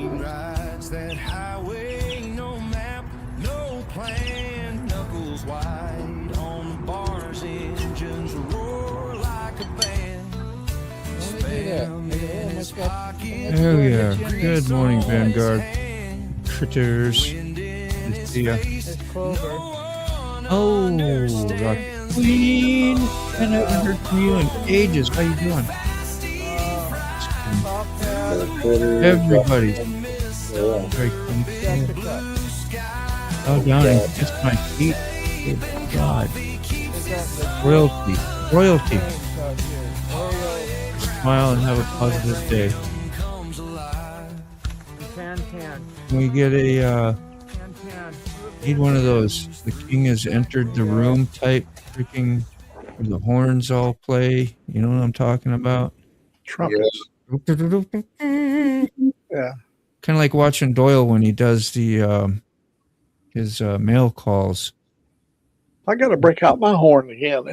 rides that highway, no map, no plan. Knuckles wide on the bars, engines roar like a band. Spam in his pocket. Oh yeah. Good morning, Vanguard. Critters. Good to see ya. Oh, Rocket Queen. I haven't heard from you in ages. How you doing? Everybody. Very cool. Oh, down and kiss my feet. Good God. Royalty. Smile and have a positive day. Can we get a, need one of those, the king has entered the room type freaking, where the horns all play. You know what I'm talking about? Trumpets. Yeah. Kind of like watching Doyle when he does the, his mail calls. I got to break out my horn again.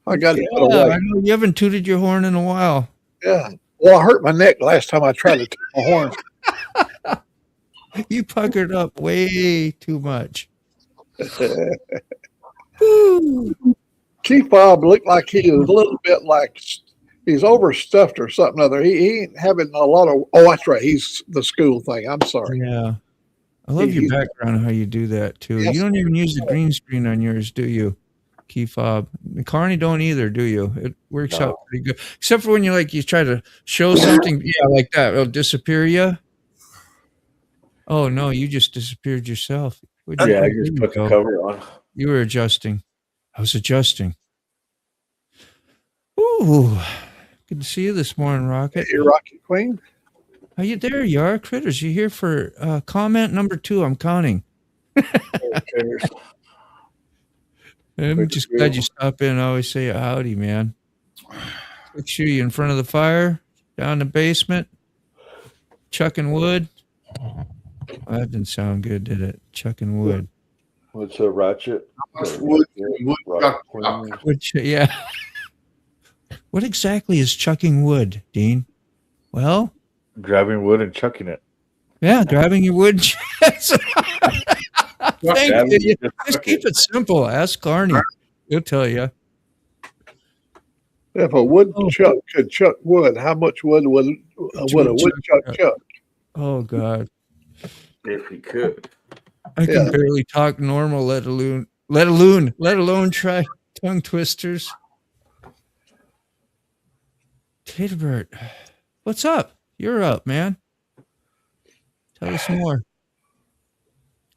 I got to put Yeah, away. I know you haven't tooted your horn in a while. Yeah. Well, I hurt my neck last time I tried to toot my horn. You puckered up way too much. Chief Bob looked like he was a little bit like he's overstuffed or something other. He ain't having a lot of. Oh, that's right. He's the school thing. I'm sorry. Yeah. I love your background, how you do that, too. Yes. You don't even use the green screen on yours, do you, Key Fob? Carney don't either, do you? It works out pretty good. Except for when you try to show something, like that. It'll disappear you. Oh, no, you just disappeared yourself. Yeah, I just put the cover on. You were adjusting. I was adjusting. Ooh, good to see you this morning, Rocket. Hey, Rocket Queen. Are you there? You are, Critters. You here for comment number 2? I'm counting. I'm just glad you stopped in. I always say a howdy, man. Picture you in front of the fire, down in the basement, chucking wood. Well, that didn't sound good, did it? Chucking wood. What's a ratchet? Yeah. What exactly is chucking wood, Dean? Well, grabbing wood and chucking it. Yeah, grabbing your wood. Thank you. Just keep it simple. Ask Carney. He'll tell you. If a woodchuck could chuck wood, how much wood would a woodchuck chuck? Oh, God. If he could. I can barely talk normal, let alone try tongue twisters. Taterbert, what's up? You're up, man. Tell us more.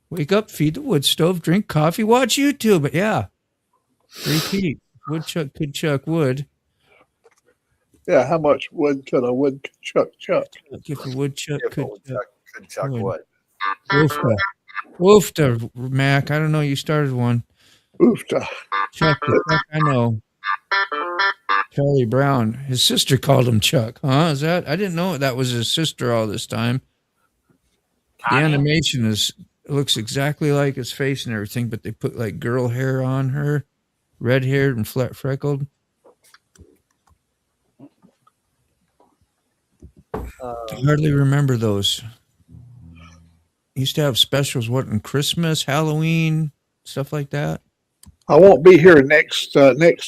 Wake up, feed the wood stove, drink coffee, watch YouTube. But yeah, repeat. Woodchuck could chuck wood. Yeah, how much wood could a woodchuck chuck? If a woodchuck could chuck wood. Woofta, Mac. I don't know. You started one. Woofta. Chuck, I know. Charlie Brown. His sister called him Chuck. Huh? Is that? I didn't know that was his sister all this time. The animation looks exactly like his face and everything, but they put like girl hair on her, red haired and freckled. I hardly remember those. Used to have specials, in Christmas, Halloween, stuff like that. I won't be here next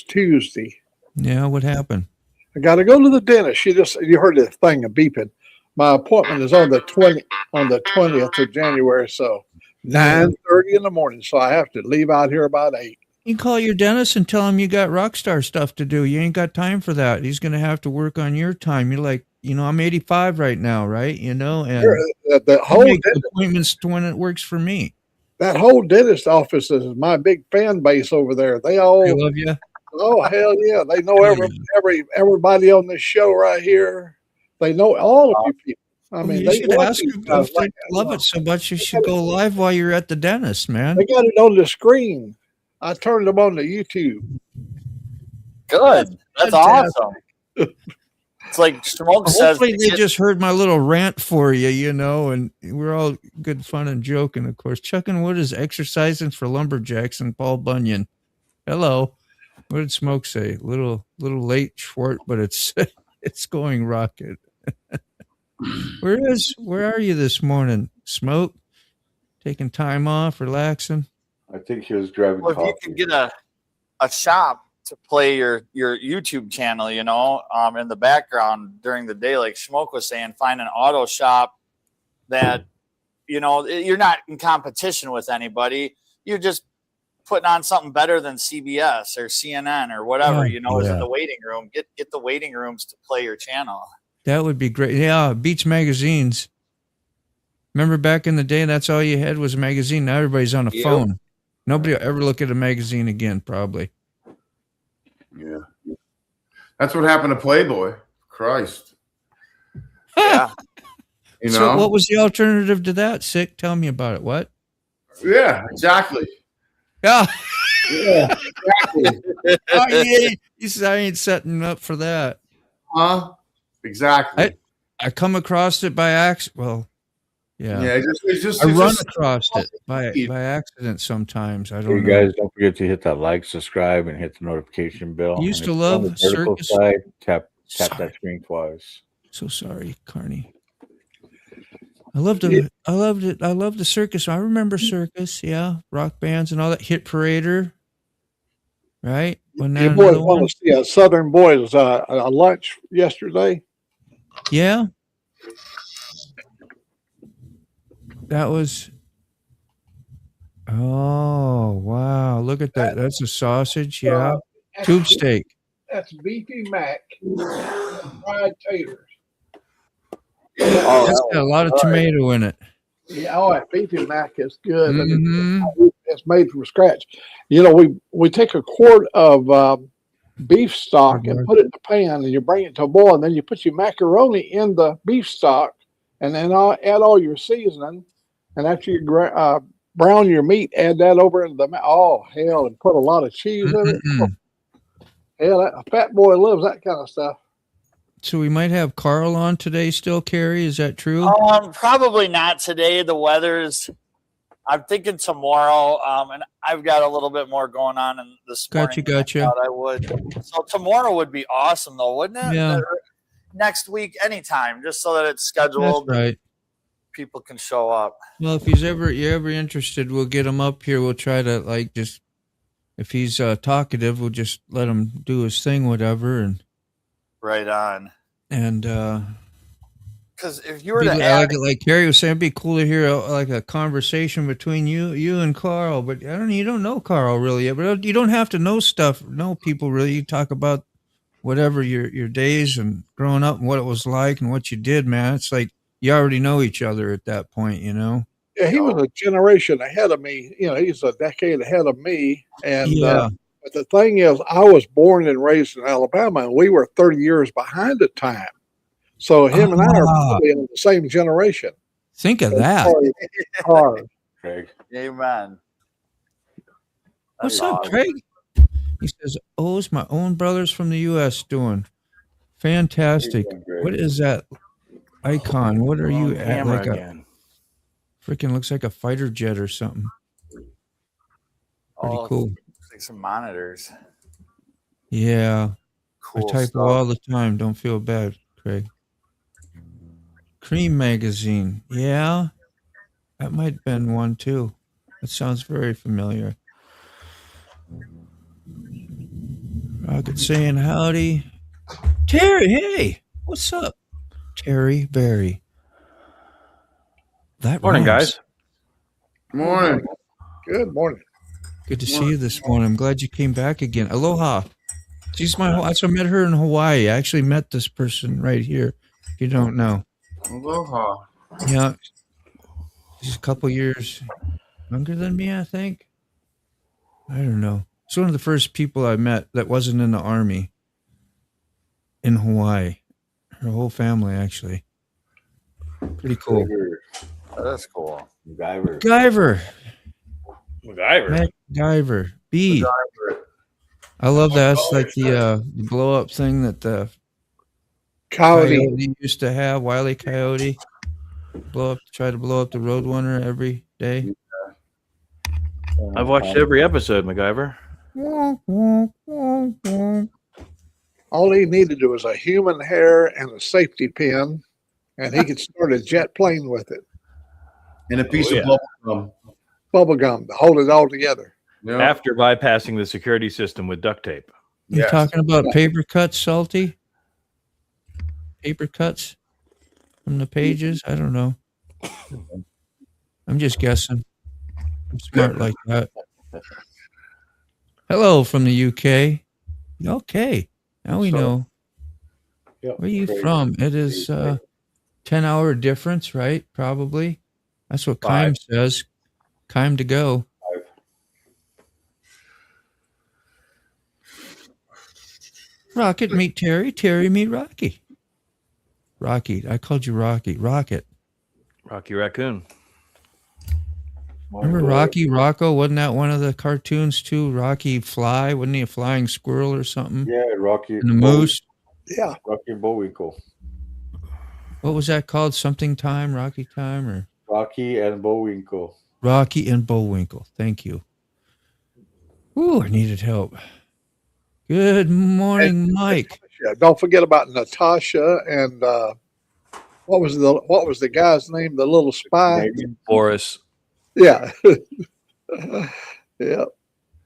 Tuesday. Yeah, what happened? I got to go to the dentist. You heard the thing of beeping. My appointment is on the 20th of January, so 9:30 in the morning. So I have to leave out here about 8. You call your dentist and tell him you got rock star stuff to do. You ain't got time for that. He's going to have to work on your time. You're like, I'm 85 right now, right? And the whole make appointments when it works for me. That whole dentist office is my big fan base over there. They all love you. Oh, hell yeah! They know everybody on this show right here. They know all of you people. I mean, you should ask them if they love it so much. You should go live while you're at the dentist, man. They got it on the screen. I turned them on to YouTube. Good. That's awesome. It's like Smoke says. Hopefully they just heard my little rant for you, and we're all good fun and joking, of course. Chucking wood is exercising for lumberjacks and Paul Bunyan. Hello. What did Smoke say? Little late, Schwart, but it's going rocket. Where are you this morning? Smoke? Taking time off, relaxing? I think he was driving. Well, if you can get a shop to play your YouTube channel, in the background during the day, like Smoke was saying, find an auto shop that, you're not in competition with anybody. You're just putting on something better than CBS or CNN or whatever, is in the waiting room. Get the waiting rooms to play your channel. That would be great. Yeah, beats magazines. Remember back in the day, that's all you had was a magazine. Now everybody's on a phone. Nobody will ever look at a magazine again, probably. Yeah. That's what happened to Playboy. Christ. Yeah. So what was the alternative to that? Sick? Tell me about it. What? Yeah, exactly. Yeah. Yeah, exactly. Oh, yeah. He said, I ain't setting up for that. Huh? Exactly. I come across it by accident. Well, yeah. Yeah, I run across it by accident sometimes. I don't know. You guys don't forget to hit that like, subscribe, and hit the notification bell. I used to love on the vertical circus. side. Tap that screen twice. So sorry, Carney. I loved it. I loved the circus. I remember circus. Yeah, rock bands and all that. Hit Parader, right? When You boys want to see a Southern Boys a lunch yesterday? Yeah, that was. Oh wow! Look at that. That's a sausage. Yeah, tube steak. That's beefy mac, fried taters. That's got a lot of tomato in it. Yeah, that beefy mac is good. Mhm. And it's made from scratch. We take a quart of beef stock and put it in the pan, and you bring it to a boil, and then you put your macaroni in the beef stock, and then I'll add all your seasoning. And after you brown your meat, add that over into and put a lot of cheese in it. Mm-mm. Hell, a fat boy loves that kind of stuff. So we might have Carl on today still, Carrie. Is that true? Probably not today. The weather's, I'm thinking tomorrow. And I've got a little bit more going on in this morning. Gotcha. I thought I would. So tomorrow would be awesome, though, wouldn't it? Yeah. Next week, anytime, just so that it's scheduled. That's right. People can show up. Well, if you're ever interested, we'll get him up here. We'll try to if he's talkative, we'll just let him do his thing, whatever, and. Right on. And because if you were to like Carrie was saying, it'd be cool to hear a conversation between you and Carl. But you don't know Carl really yet. But you don't have to know people really. You talk about whatever your days and growing up and what it was like and what you did, man. It's like you already know each other at that point, Yeah, he was a generation ahead of me. He's a decade ahead of me, and but the thing is, I was born and raised in Alabama, and we were 30 years behind the time. So him and I are probably in the same generation. Think of that. Hard. Craig. Amen. What's up, Craig? He says, "It's my own brothers from the U.S. doing fantastic. What is that icon? What are you at? Like freaking looks like a fighter jet or something. Pretty cool. Like some monitors. Yeah. Cool I type stuff. all the time. Don't feel bad, Craig. Cream magazine. Yeah. That might have been one too. That sounds very familiar. Rocket saying howdy. Terry, hey. What's up? Terry Berry. That Morning, rhymes. guys. Morning. Good morning. Good to see you this morning. I'm glad you came back again. Aloha. She's I met her in Hawaii. I actually met this person right here, if you don't know. Aloha. Yeah. She's a couple years younger than me, I think. I don't know. It's one of the first people I met that wasn't in the Army in Hawaii. Her whole family, actually. Pretty cool. That's cool. MacGyver. B. I love that. It's like the blow up thing that the Coyote used to have. Wile E. Coyote try to blow up the Roadrunner every day. I've watched every episode, MacGyver. All he needed was a human hair and a safety pin, and he could start a jet plane with it. And a piece Oh, of yeah. bubble gum. Bubble gum to hold it all together. Yeah. After bypassing the security system with duct tape. You Yes. talking about paper cuts, Salty? Paper cuts from the pages? I don't know. I'm just guessing. I'm smart like that. Hello from the UK. Okay. Now we know. Yep. Where are you Great. from? It is 10-hour difference, right? Probably. That's what Kime says. Kime to go. Rocket meet Terry. Terry meet Rocky. Rocky. I called you Rocky. Rocket. Rocky Raccoon. Remember Rocky Rocco? Wasn't that one of the cartoons too? Rocky Fly? Wasn't he a flying squirrel or something? Yeah, Rocky. And the moose? Yeah. Rocky Bullwinkle. What was that called? Something Time? Rocky Time? Or Rocky and Bullwinkle. Rocky and Bullwinkle. Thank you. Ooh, I needed help. Good morning, Mike. Yeah, don't forget about Natasha and what was the guy's name? The little spy. Boris. Yeah. Yeah.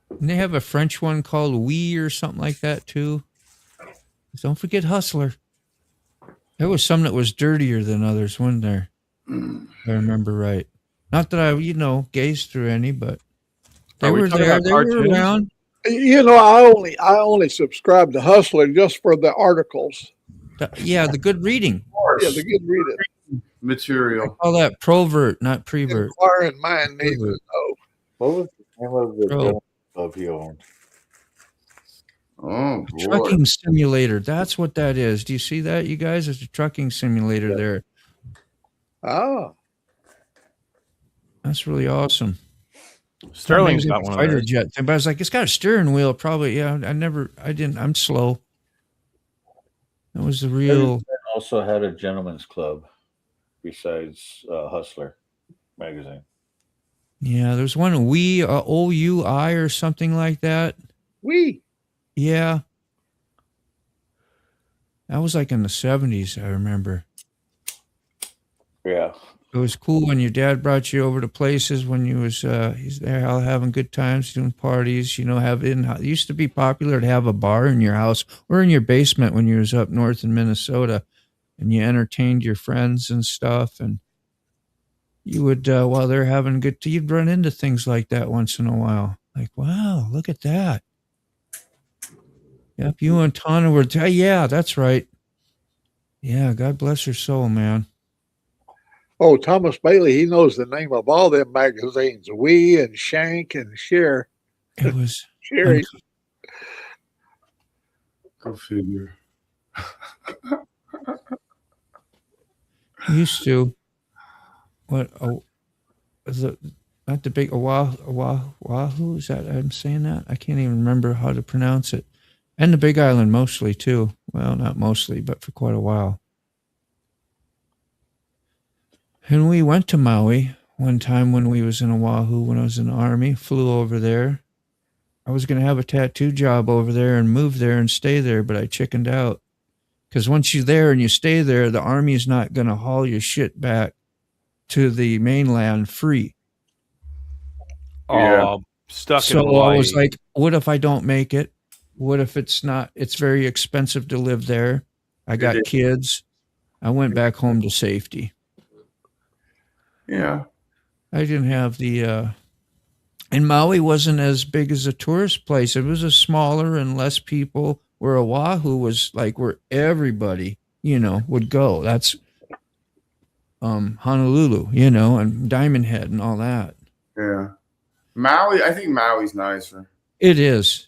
And they have a French one called Wee or something like that too. Don't forget Hustler. There was some that was dirtier than others, wasn't there? If I remember right. Not that I, gazed through any, but they Are we were talking there. about They were cartoons? around. I only subscribe to Hustler just for the articles. Yeah, the good reading. Yeah, the good reading. Material. Call that provert, not prevert. Inquiring mind needs to know. What was the name of the Bro. gentleman club he owned? Oh, boy. Trucking simulator. That's what that is. Do you see that, you guys? It's a trucking simulator there. Ah. That's really awesome. Sterling's Maybe got a one of fighter those. jet thing, but I was like, it's got a steering wheel. Probably, yeah. I didn't. I'm slow. That was the real. Also had a gentleman's club besides Hustler magazine. Yeah, there's one OUI or something like that. We. Yeah. That was like in the 70s, I remember. Yeah. It was cool when your dad brought you over to places when you was he's there out having good times, doing parties, it used to be popular to have a bar in your house or in your basement when you was up north in Minnesota, and you entertained your friends and stuff, and you would while they're having good tea, you'd run into things like that once in a while. Like, wow, look at that. Yep, you and Tana were yeah, that's right. Yeah, God bless her soul, man. Oh, Thomas Bailey, he knows the name of all them magazines. We and Shank and Cher. It was Sherry. Go figure. used to what not the big Oahu, is that I'm saying that? I can't even remember how to pronounce it. And the Big Island mostly too. Well, not mostly, but for quite a while. And we went to Maui one time when we was in Oahu, when I was in the Army, flew over there. I was going to have a tattoo job over there and move there and stay there, but I chickened out. Because once you're there and you stay there, the Army's not going to haul your shit back to the mainland free. Yeah. Oh, stuck in So Hawaii. I was like, what if I don't make it? What if it's very expensive to live there? I got kids. I went back home to safety. Yeah. I didn't have and Maui wasn't as big as a tourist place. It was a smaller and less people, where Oahu was like where everybody, would go. That's Honolulu, and Diamond Head and all that. Yeah. Maui, I think Maui's nicer. It is.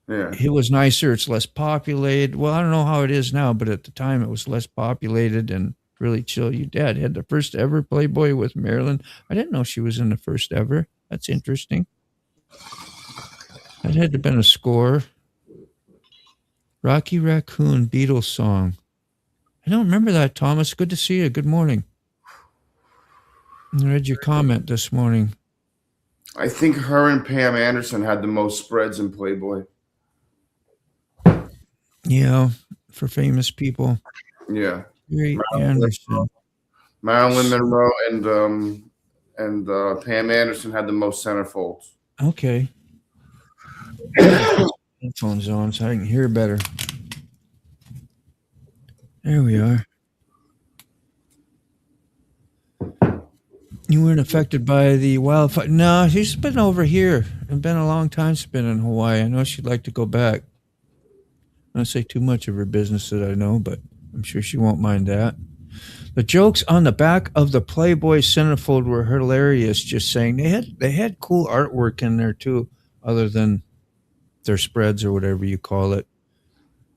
Yeah. It was nicer. It's less populated. Well, I don't know how it is now, but at the time it was less populated and really chill. Your dad had the first ever Playboy with Marilyn. I didn't know she was in the first ever. That's interesting. That had to have been a score. Rocky Raccoon Beatles song. I don't remember that, Thomas. Good to see you. Good morning. I read your comment this morning. I think her and Pam Anderson had the most spreads in Playboy. Yeah, for famous people. Yeah. Great Anderson. Marilyn Monroe and Pam Anderson had the most centerfolds. Okay. Headphones on so I can hear better. There we are. You weren't affected by the wildfire? No, she's been over here. It's been a long time she's been in Hawaii. I know she'd like to go back. I don't say too much of her business that I know, but I'm sure she won't mind that. The jokes on the back of the Playboy centerfold were hilarious. Just saying, they had cool artwork in there too, other than their spreads or whatever you call it.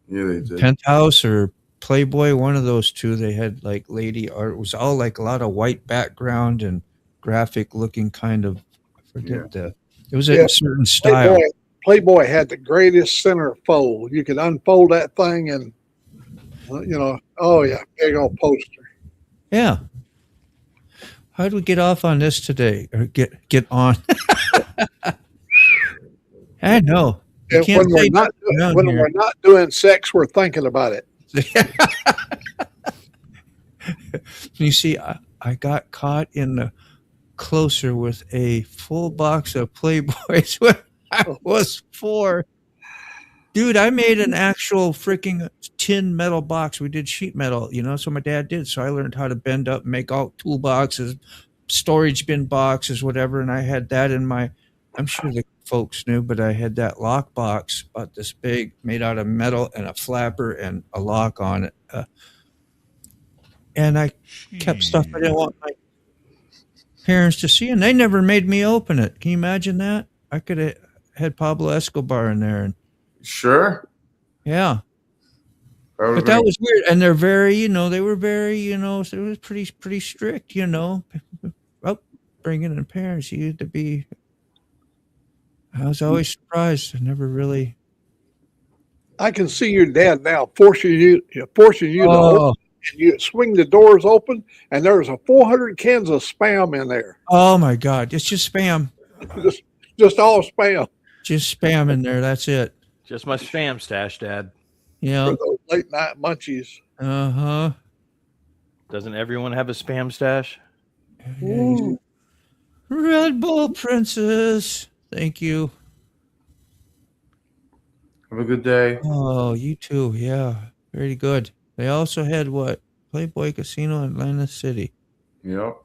Yeah, they did. Penthouse or Playboy, one of those two. They had like lady art. It was all like a lot of white background and graphic looking kind of. I forget it was a certain style. Playboy had the greatest centerfold. You could unfold that thing and, oh yeah, big old poster. Yeah. How do we get off on this today? Or get on? I know. When we're not doing sex, we're thinking about it. You see, I got caught in the closer with a full box of Playboys when I was 4. Dude, I made an actual freaking tin metal box. We did sheet metal, so my dad did. So I learned how to bend up and make all toolboxes, storage bin boxes, whatever. And I had that in I'm sure the folks knew, but I had that lock box about this big, made out of metal and a flapper and a lock on it. And I kept stuff I didn't want my parents to see, and they never made me open it. Can you imagine that? I could have had Pablo Escobar in there. And Sure. yeah. But that was weird. And they're very, they were very, so it was pretty strict, bringing in parents. You had to be. I was always surprised. I never really. I can see your dad now forcing you to open, and you swing the doors open, and there's 400 cans of Spam in there. Oh my God! It's just Spam. just all Spam. Just Spam in there. That's it. Just my Spam stash, Dad. Yeah. For those late night munchies. Doesn't everyone have a Spam stash? Ooh. Red Bull Princess. Thank you. Have a good day. Oh, you too. Yeah. Very good. They also had what? Playboy Casino in Atlantic City. Yep.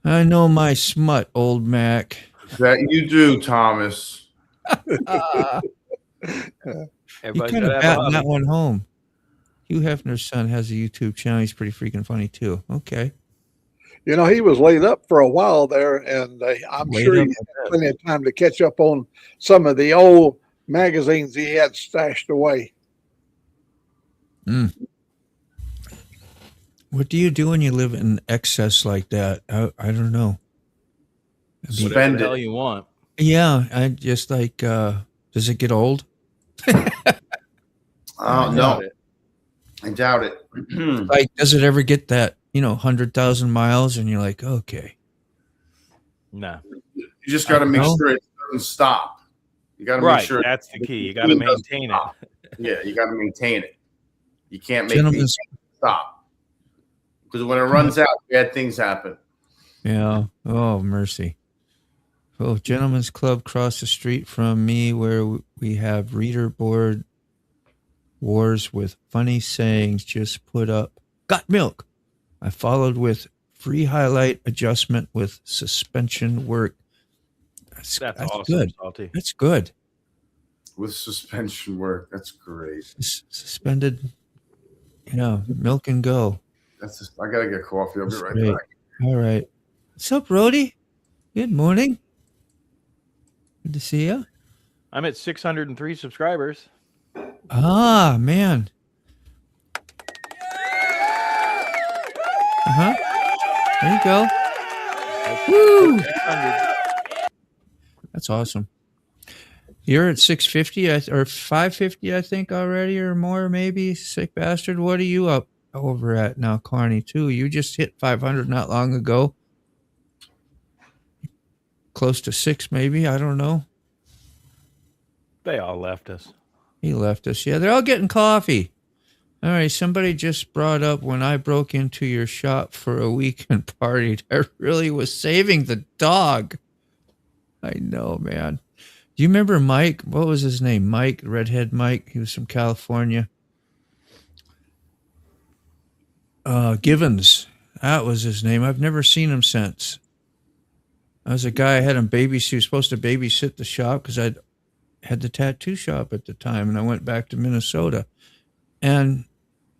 I know my smut, old Mac. That you do, Thomas. You kind of batting that one home. Hugh Hefner's son has a YouTube channel. He's pretty freaking funny too. Okay. He was laid up for a while there, and I'm sure he had plenty of time to catch up on some of the old magazines he had stashed away. What do you do when you live in excess like that? I don't know. Spend it all you want. Yeah, I just like. Does it get old? No, I doubt it. Like, does it ever get that 100,000 miles, and you're like, okay? No. You just got to make sure it doesn't stop. You got to make sure that's the key. You got to maintain it. Yeah, you got to maintain it. You can't make Gentlemen, it stop, because when it runs out, bad things happen. Yeah. Oh, mercy. Oh, Gentlemen's Club across the street from me, where we have reader board wars with funny sayings. Just put up, got milk. I followed with free highlight adjustment with suspension work. That's awesome. Good. Salty. That's good. With suspension work, that's great. Suspended, milk and go. I gotta get coffee. I'll be right back. All right. What's up, Rody? Good morning. Good to see you. I'm at 603 subscribers. Ah, man. There you go. Woo! That's awesome. You're at 650 or 550, I think, already, or more, maybe. Sick bastard. What are you up over at now, Carney, too? You just hit 500 not long ago. Close to 6, maybe. I don't know. They all left us. He left us. Yeah, they're all getting coffee. All right, somebody just brought up when I broke into your shop for a weekend party. I really was saving the dog. I know, man. Do you remember Mike? What was his name? Mike, redhead Mike. He was from California. Givens. That was his name. I've never seen him since. I was a guy I had him babysit. He was supposed to babysit the shop because I'd had the tattoo shop at the time, and I went back to Minnesota and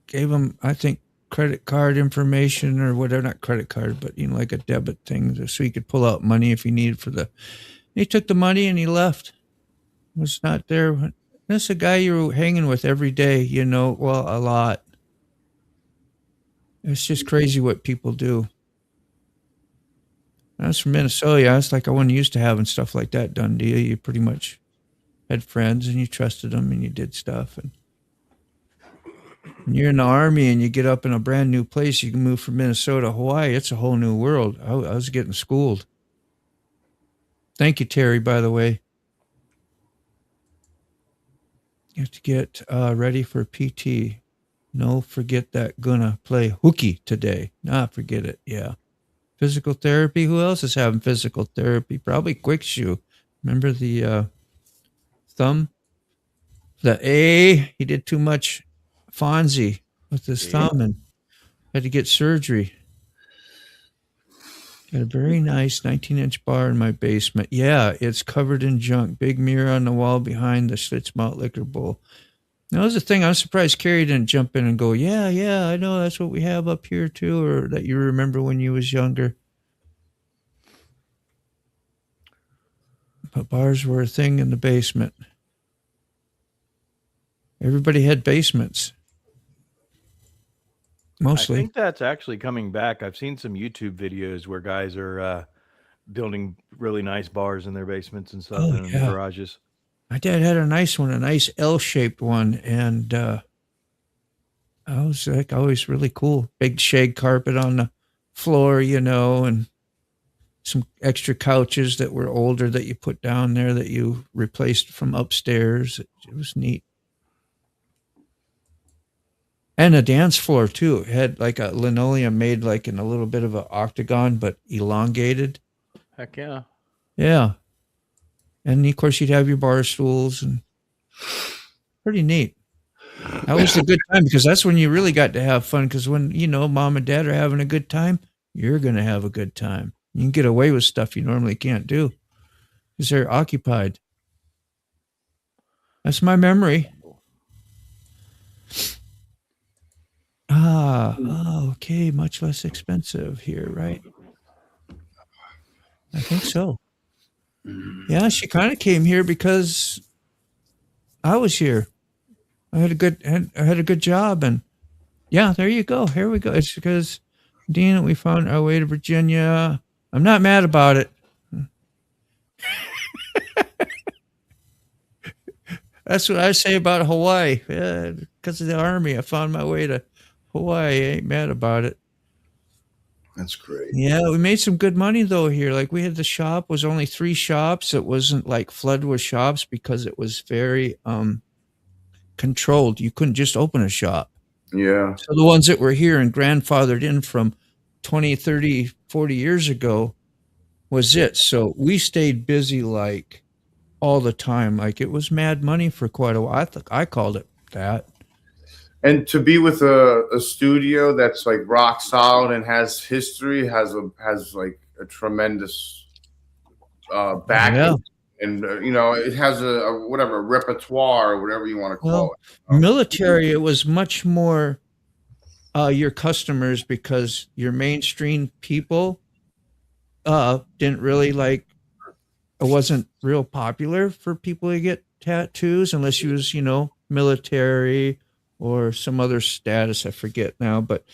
gave him, I think, credit card information or whatever, not credit card, but like a debit thing, so he could pull out money if he needed for the. He took the money and he left. Was not there. That's a guy you were hanging with every day, well, a lot. It's just crazy what people do. I was from Minnesota. I was like, I wasn't used to having stuff like that done to you. You pretty much had friends and you trusted them and you did stuff. And when you're in the Army and you get up in a brand new place, you can move from Minnesota to Hawaii. It's a whole new world. I was getting schooled. Thank you, Terry, by the way. You have to get ready for PT. No, forget that. Gonna play hooky today. Nah, forget it. Yeah. Physical therapy. Who else is having physical therapy? Probably Quick Shoe. Remember the thumb? The A. He did too much Fonzie with his thumb and had to get surgery. Got a very nice 19-inch bar in my basement. Yeah, it's covered in junk. Big mirror on the wall behind the Schlitz Malt liquor bowl. That was the thing. I'm surprised Carrie didn't jump in and go, yeah, I know that's what we have up here too, or that you remember when you was younger. But bars were a thing in the basement. Everybody had basements. Mostly. I think that's actually coming back. I've seen some YouTube videos where guys are building really nice bars in their basements and stuff in the garages. My dad had a nice one, a nice L-shaped one, and I was like always really cool. Big shag carpet on the floor, and some extra couches that were older that you put down there that you replaced from upstairs. It was neat. And a dance floor too. It had like a linoleum made like in a little bit of an octagon, but elongated. Heck yeah. Yeah. And of course you'd have your bar stools and pretty neat. That was a good time because that's when you really got to have fun. Because when, mom and dad are having a good time, you're going to have a good time. You can get away with stuff you normally can't do because they're occupied. That's my memory. Okay. Much less expensive here, right? I think so. Yeah, she kind of came here because I was here. I had a good job, and yeah, there you go. Here we go. It's because Dean, we found our way to Virginia. I'm not mad about it. That's what I say about Hawaii. Yeah, because of the Army, I found my way to Hawaii. I ain't mad about it. That's great. Yeah, we made some good money though here. Like we had the shop was only 3 shops. It wasn't like flood with shops because it was very controlled. You couldn't just open a shop. Yeah. So the ones that were here and grandfathered in from 20, 30, 40 years ago was it. So we stayed busy like all the time. Like it was mad money for quite a while. I called it that. And to be with a studio that's like rock solid and has history, has like a tremendous backing, Yeah. and it has a repertoire or whatever you want to call it. Military, it was much more your customers because your mainstream people didn't really it wasn't real popular for people to get tattoos unless you was military or some other status, I forget now. But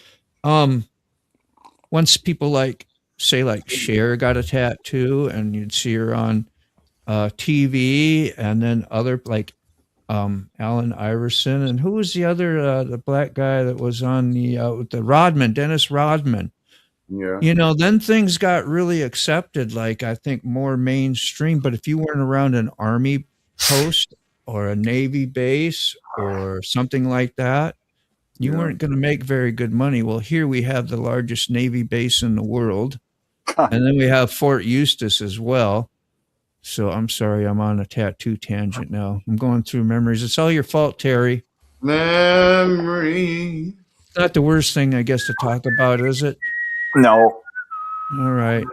once people say Cher got a tattoo and you'd see her on TV, and then other Allen Iverson, and who was the other the black guy that was on the Rodman, Dennis Rodman. Yeah. Then things got really accepted, I think more mainstream. But if you weren't around an Army post or a Navy base or something like that, You weren't going to make very good money. Well, here we have the largest Navy base in the world. And then we have Fort Eustis as well. So I'm sorry, I'm on a tattoo tangent now. I'm going through memories. It's all your fault, Terry. Memory. It's not the worst thing, I guess, to talk about, is it? No. All right.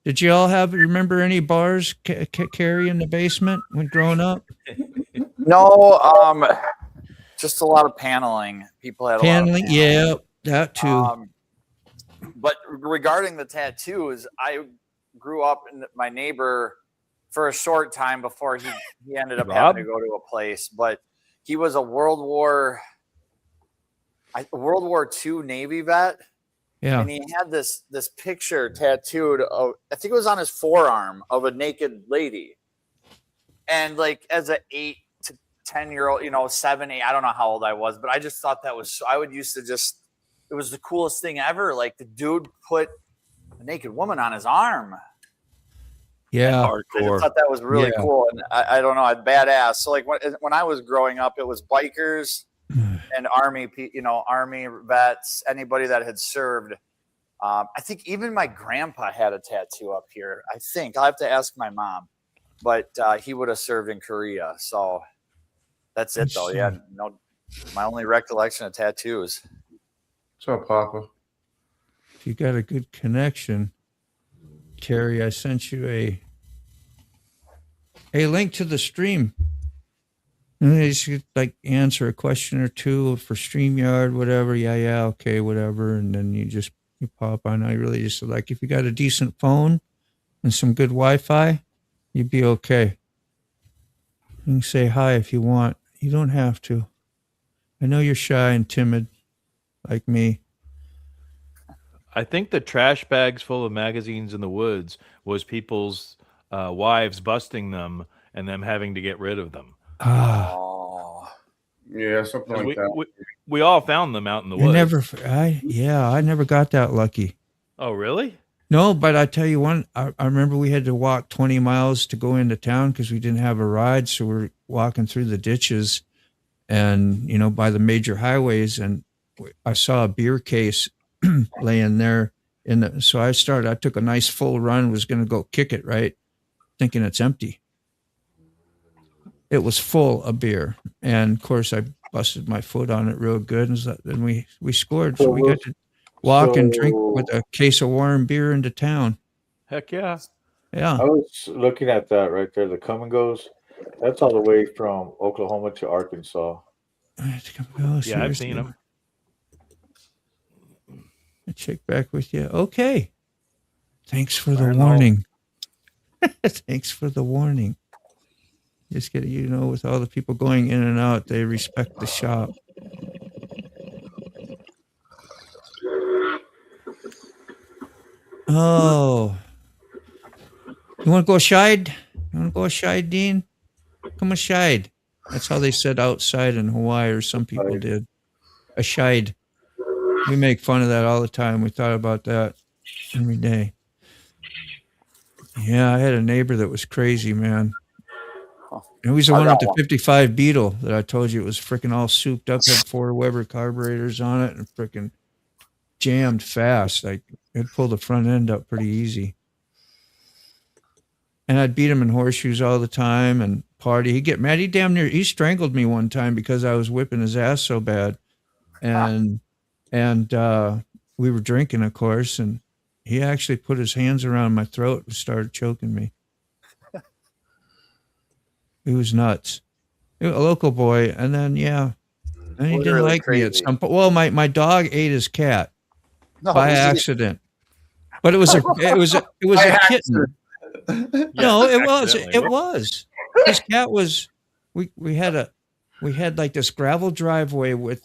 Did you all remember any bars, Carrie, in the basement when growing up? No, just a lot of paneling. People had Paneling, a lot of paneling. Yeah, that too. But regarding the tattoos, I grew up in my neighbor for a short time before he ended up having to go to a place. But he was a World War II Navy vet. Yeah. And he had this picture tattooed of, I think it was on his forearm, of a naked lady. And like as an 8 to 10-year-old, 7, 8, I don't know how old I was, but I just thought that was I would used to just, it was the coolest thing ever. Like the dude put a naked woman on his arm. Yeah. I just thought that was really cool. And I don't know, I'd badass. So like when I was growing up, it was bikers and Army vets, anybody that had served. I think even my grandpa had a tattoo up here. I think I'll have to ask my mom, but he would have served in Korea. So that's it though. Yeah. No, my only recollection of tattoos. What's up, Papa? If you got a good connection, Terry, I sent you a link to the stream. And you should like answer a question or two for StreamYard, whatever. Yeah, okay, whatever. And then you pop on. I really just like, if you got a decent phone and some good Wi-Fi, you'd be okay. You can say hi if you want. You don't have to. I know you're shy and timid like me. I think the trash bags full of magazines in the woods was people's wives busting them and them having to get rid of them. Yeah, something like that. We all found them out in the woods. I never got that lucky. Oh, really? No, but I tell you one, I remember we had to walk 20 miles to go into town because we didn't have a ride. So we're walking through the ditches and, by the major highways. And I saw a beer case laying there so I took a nice full run, was going to go kick it, right? Thinking it's empty. It was full of beer. And of course I busted my foot on it real good. And we scored. So we got to walk and drink with a case of warm beer into town. Heck yeah. Yeah. I was looking at that right there, the come and goes. That's all the way from Oklahoma to Arkansas. Yeah, I've seen them. I'll check back with you. Okay. Thanks for the warning. Thanks for the warning. Just get with all the people going in and out, they respect the shop. Oh. You want to go shide? You want to go shide, Dean? Come a shide. That's how they said outside in Hawaii, or some people did. A shide. We make fun of that all the time. We thought about that every day. Yeah, I had a neighbor that was crazy, man. And he was the one with the 55 Beetle that I told you it was freaking all souped up, had 4 Weber carburetors on it, and freaking jammed fast. Like it pulled the front end up pretty easy. And I'd beat him in horseshoes all the time and party. He'd get mad. He strangled me one time because I was whipping his ass so bad. And we were drinking, of course, and he actually put his hands around my throat and started choking me. He was nuts. A local boy. And then, and he didn't like me at some point. Well, my dog ate his cat by accident, but it was a kitten. No, it was. His cat was, we had like this gravel driveway with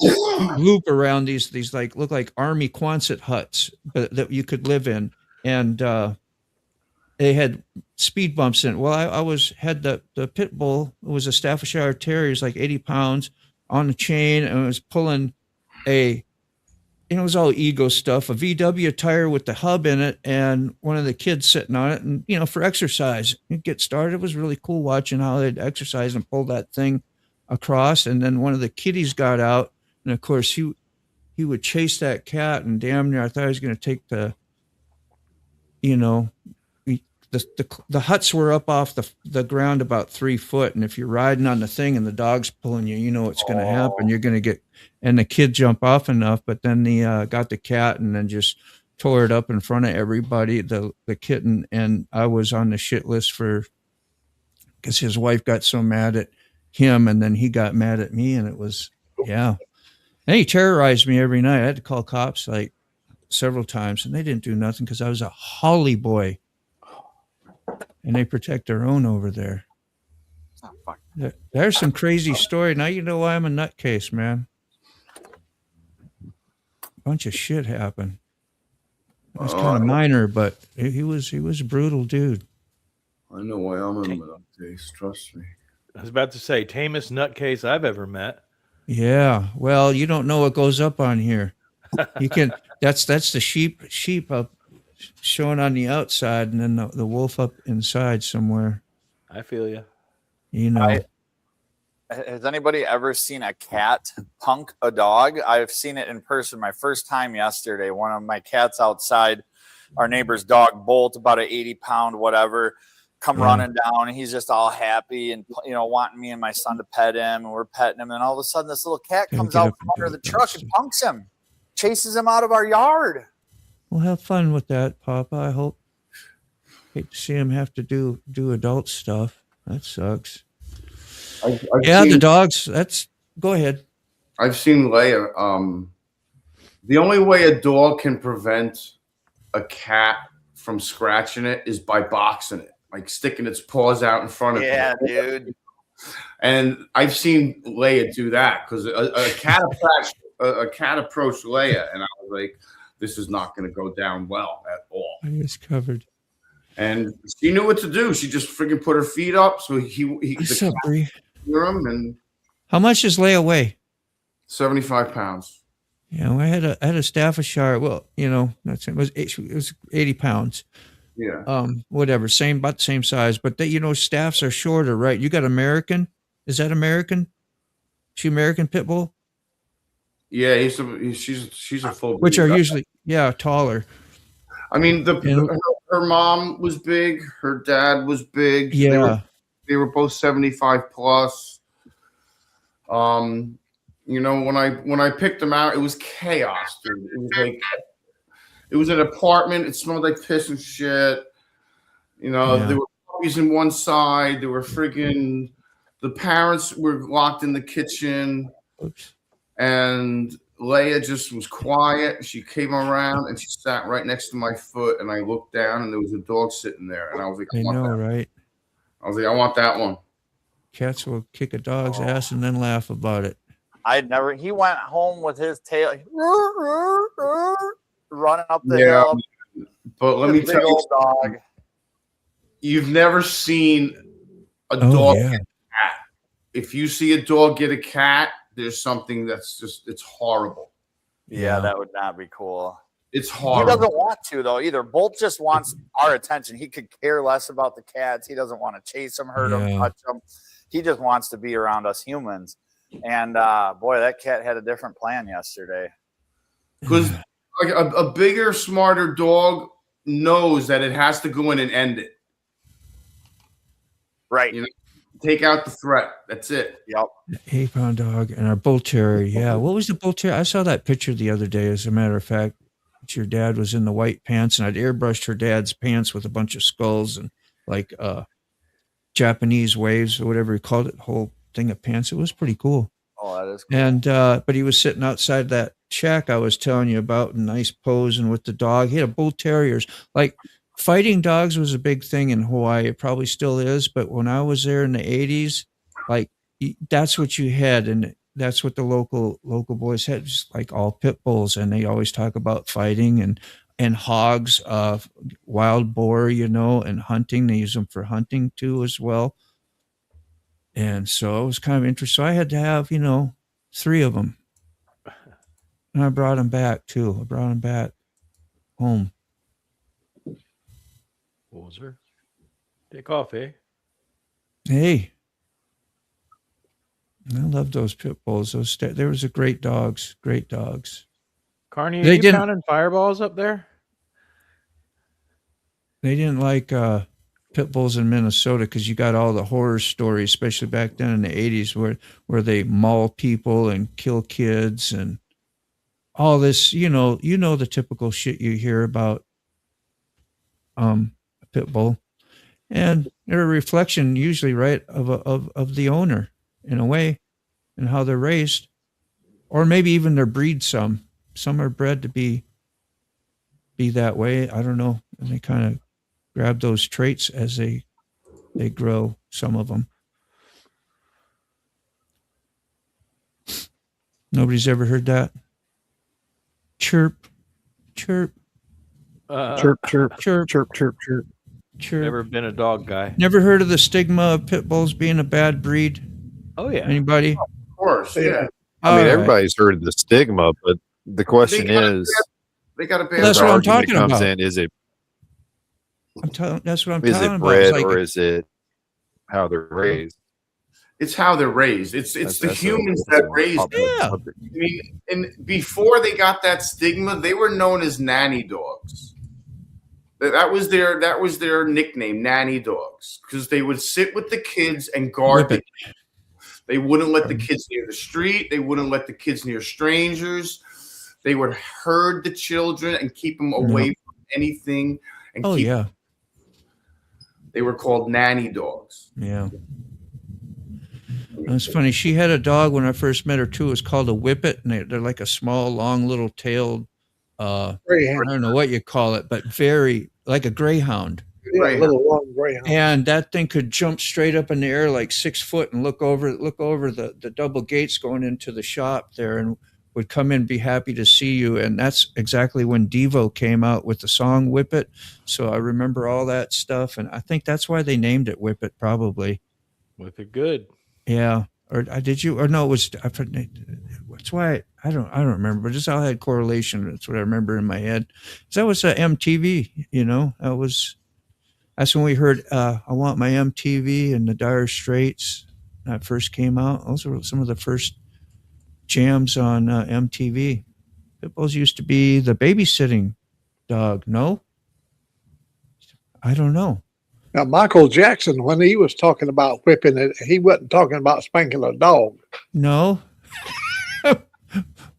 loop around these like, look like Army Quonset huts, but that you could live in. And, they had speed bumps in. Well, I had the pit bull. It was a Staffordshire Terrier. It was like 80 pounds on a chain, and it was pulling it was all ego stuff, a VW tire with the hub in it, and one of the kids sitting on it, and, for exercise. You'd get started. It was really cool watching how they'd exercise and pull that thing across. And then one of the kiddies got out, And of course, he would chase that cat, and damn near I thought he was going to take the, you know, the huts were up off the ground about 3 foot, and if you're riding on the thing and the dog's pulling you, you know what's going to happen. You're going to get, and the kid jump off enough, but then he got the cat and then just tore it up in front of everybody, the kitten, and I was on the shit list because his wife got so mad at him, and then he got mad at me, and it was, yeah. And he terrorized me every night. I had to call cops like several times, and they didn't do nothing because I was a Holly boy. And they protect their own over there. There's some crazy story. Now you know why I'm a nutcase, man. Bunch of shit happened. It was kind of minor, but he was a brutal dude. I know why I'm in that case. Trust me. I was about to say, tamest nutcase I've ever met. Yeah. Well, you don't know what goes up on here. You can. That's the sheep up showing on the outside, and then the wolf up inside somewhere. I feel you. You know. Has anybody ever seen a cat punk a dog? I've seen it in person. My first time yesterday, one of my cats outside, our neighbor's dog Bolt, about an 80-pound whatever, come running down. He's just all happy and, you know, wanting me and my son to pet him, and we're petting him. And all of a sudden, this little cat comes out from under the truck and punks him, chases him out of our yard. Well, have fun with that, Papa. I hope. Hate to see him have to do adult stuff. That sucks. The dogs. Go ahead. I've seen Leia. The only way a dog can prevent a cat from scratching it is by boxing it, like sticking its paws out in front of it. Yeah, dude. And I've seen Leia do that because a cat approached Leia, and I was like, this is not going to go down well at all. I was covered. And she knew what to do. She just freaking put her feet up. So What's up, Bree? And how much does Leia weigh? 75 pounds. Yeah, I had a Staffordshire. Well, you know, it was 80 pounds. Yeah. Whatever, about the same size. But you know, staffs are shorter, right? You got American. Is that American? She American Pit Bull? Yeah, she's a full. Which are usually taller. I mean, her mom was big. Her dad was big. Yeah, they were both 75 plus. You know, when I picked them out, it was chaos, dude. It was like it was an apartment. It smelled like piss and shit. You know, there were puppies in one side. There were freaking the parents were locked in the kitchen. Oops. And Leia just was quiet. She came around and she sat right next to my foot. And I looked down and there was a dog sitting there. And I was like, I want that one. Cats will kick a dog's ass and then laugh about it. He went home with his tail running up the hill. But let me tell you, dog. You've never seen a dog get a cat. If you see a dog get a cat, there's something that's it's horrible. Yeah, that would not be cool. It's horrible. He doesn't want to, though, either. Bolt just wants our attention. He could care less about the cats. He doesn't want to chase them, hurt them, touch them. He just wants to be around us humans. And, boy, that cat had a different plan yesterday. Because like a bigger, smarter dog knows that it has to go in and end it. Right. You know, take out the threat. That's it. Yep. 8-pound dog and our bull terrier. Yeah. What was the bull terrier? I saw that picture the other day, as a matter of fact. Your dad was in the white pants, and I'd airbrushed her dad's pants with a bunch of skulls and like Japanese waves or whatever he called it, whole thing of pants. It was pretty cool. Oh, that is cool. And but he was sitting outside that shack I was telling you about, in nice pose and with the dog. He had bull terriers. Like, fighting dogs was a big thing in Hawaii. It probably still is, but when I was there in the 80s, like, that's what you had, and that's what the local boys had, just like all pit bulls. And they always talk about fighting and hogs, wild boar, you know, and hunting. They use them for hunting too as well. And so it was kind of interesting. So I had to have, 3 of them. And I brought them back too. I brought them back home. Wozer. Take off, eh? Hey. I love those pit bulls. There was a great dogs. Great dogs. Carney, are They you didn't- pounding fireballs up there? They didn't like pit bulls in Minnesota because you got all the horror stories, especially back then in the 80s, where they maul people and kill kids and all this. You know the typical shit you hear about a pit bull, and they're a reflection, usually, right, of the owner in a way, and how they're raised, or maybe even their breed. Some are bred to be that way. I don't know. And they kind of grab those traits as they grow, some of them. Nobody's ever heard that? Chirp, chirp, Chirp, chirp, chirp, chirp, chirp, chirp. chirp. Never been a dog guy. Never heard of the stigma of pit bulls being a bad breed? Oh yeah. Anybody? Of course, yeah. I mean, All right. everybody's heard of the stigma, but the question is, They got a bad. That's the what I'm argument talking comes about. in: is it That's what I'm is talking it about. bred It's like, or is it how they're raised? It's how they're raised. It's the That's humans that's that raised them. Yeah. subject. I mean, and before they got that stigma, they were known as nanny dogs. That was their nickname, nanny dogs, because they would sit with the kids and guard the Whip kids. They wouldn't let the kids near the street. They wouldn't let the kids near strangers. They would herd the children and keep them away from anything. And oh yeah, They were called nanny dogs. yeah. That's funny. She had a dog when I first met her too. It was called a whippet, and they're like a small, long, little tailed. I don't know what you call it, but very like a greyhound. Yeah, little long greyhound. And that thing could jump straight up in the air like 6 foot and look over the double gates going into the shop there, and would come in, be happy to see you. And that's exactly when Devo came out with the song Whip It. So I remember all that stuff. And I think that's why they named it Whip It, probably. With it good. Yeah. Or did you, or no, it was, that's why I don't remember, but just how I had correlation. That's what I remember in my head. So that was MTV, that's when we heard, I Want My MTV and the Dire Straits. That first came out. Those were some of the first jams on MTV. Pitbulls used to be the babysitting dog. No? I don't know. Now, Michael Jackson, when he was talking about whipping it, he wasn't talking about spanking a dog. No.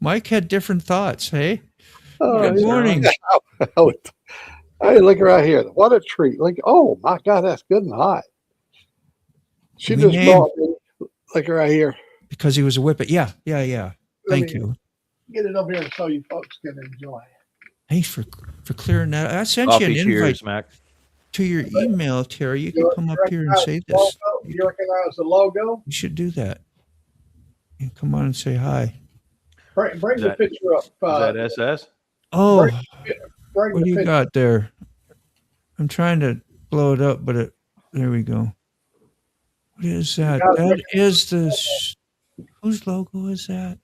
Mike had different thoughts, hey? Oh, Good morning. Hey, look right here. What a treat. Look, oh, my God, that's good and hot. She We just named- brought me. Look right here. Because he was a whippet. Yeah. Thank you. Get it over here so you folks can enjoy it. Thanks for clearing that. I sent Coffee you an invite cheers, Mac. to your email, Terry. You can come up here and say this. Logo? You recognize the logo? You should do that. You come on and say hi. Bring Is the that- picture up. Is that SS? Oh, Bring what the do you picture. got there? I'm trying to blow it up, but there we go. What is that? That is whose logo is that?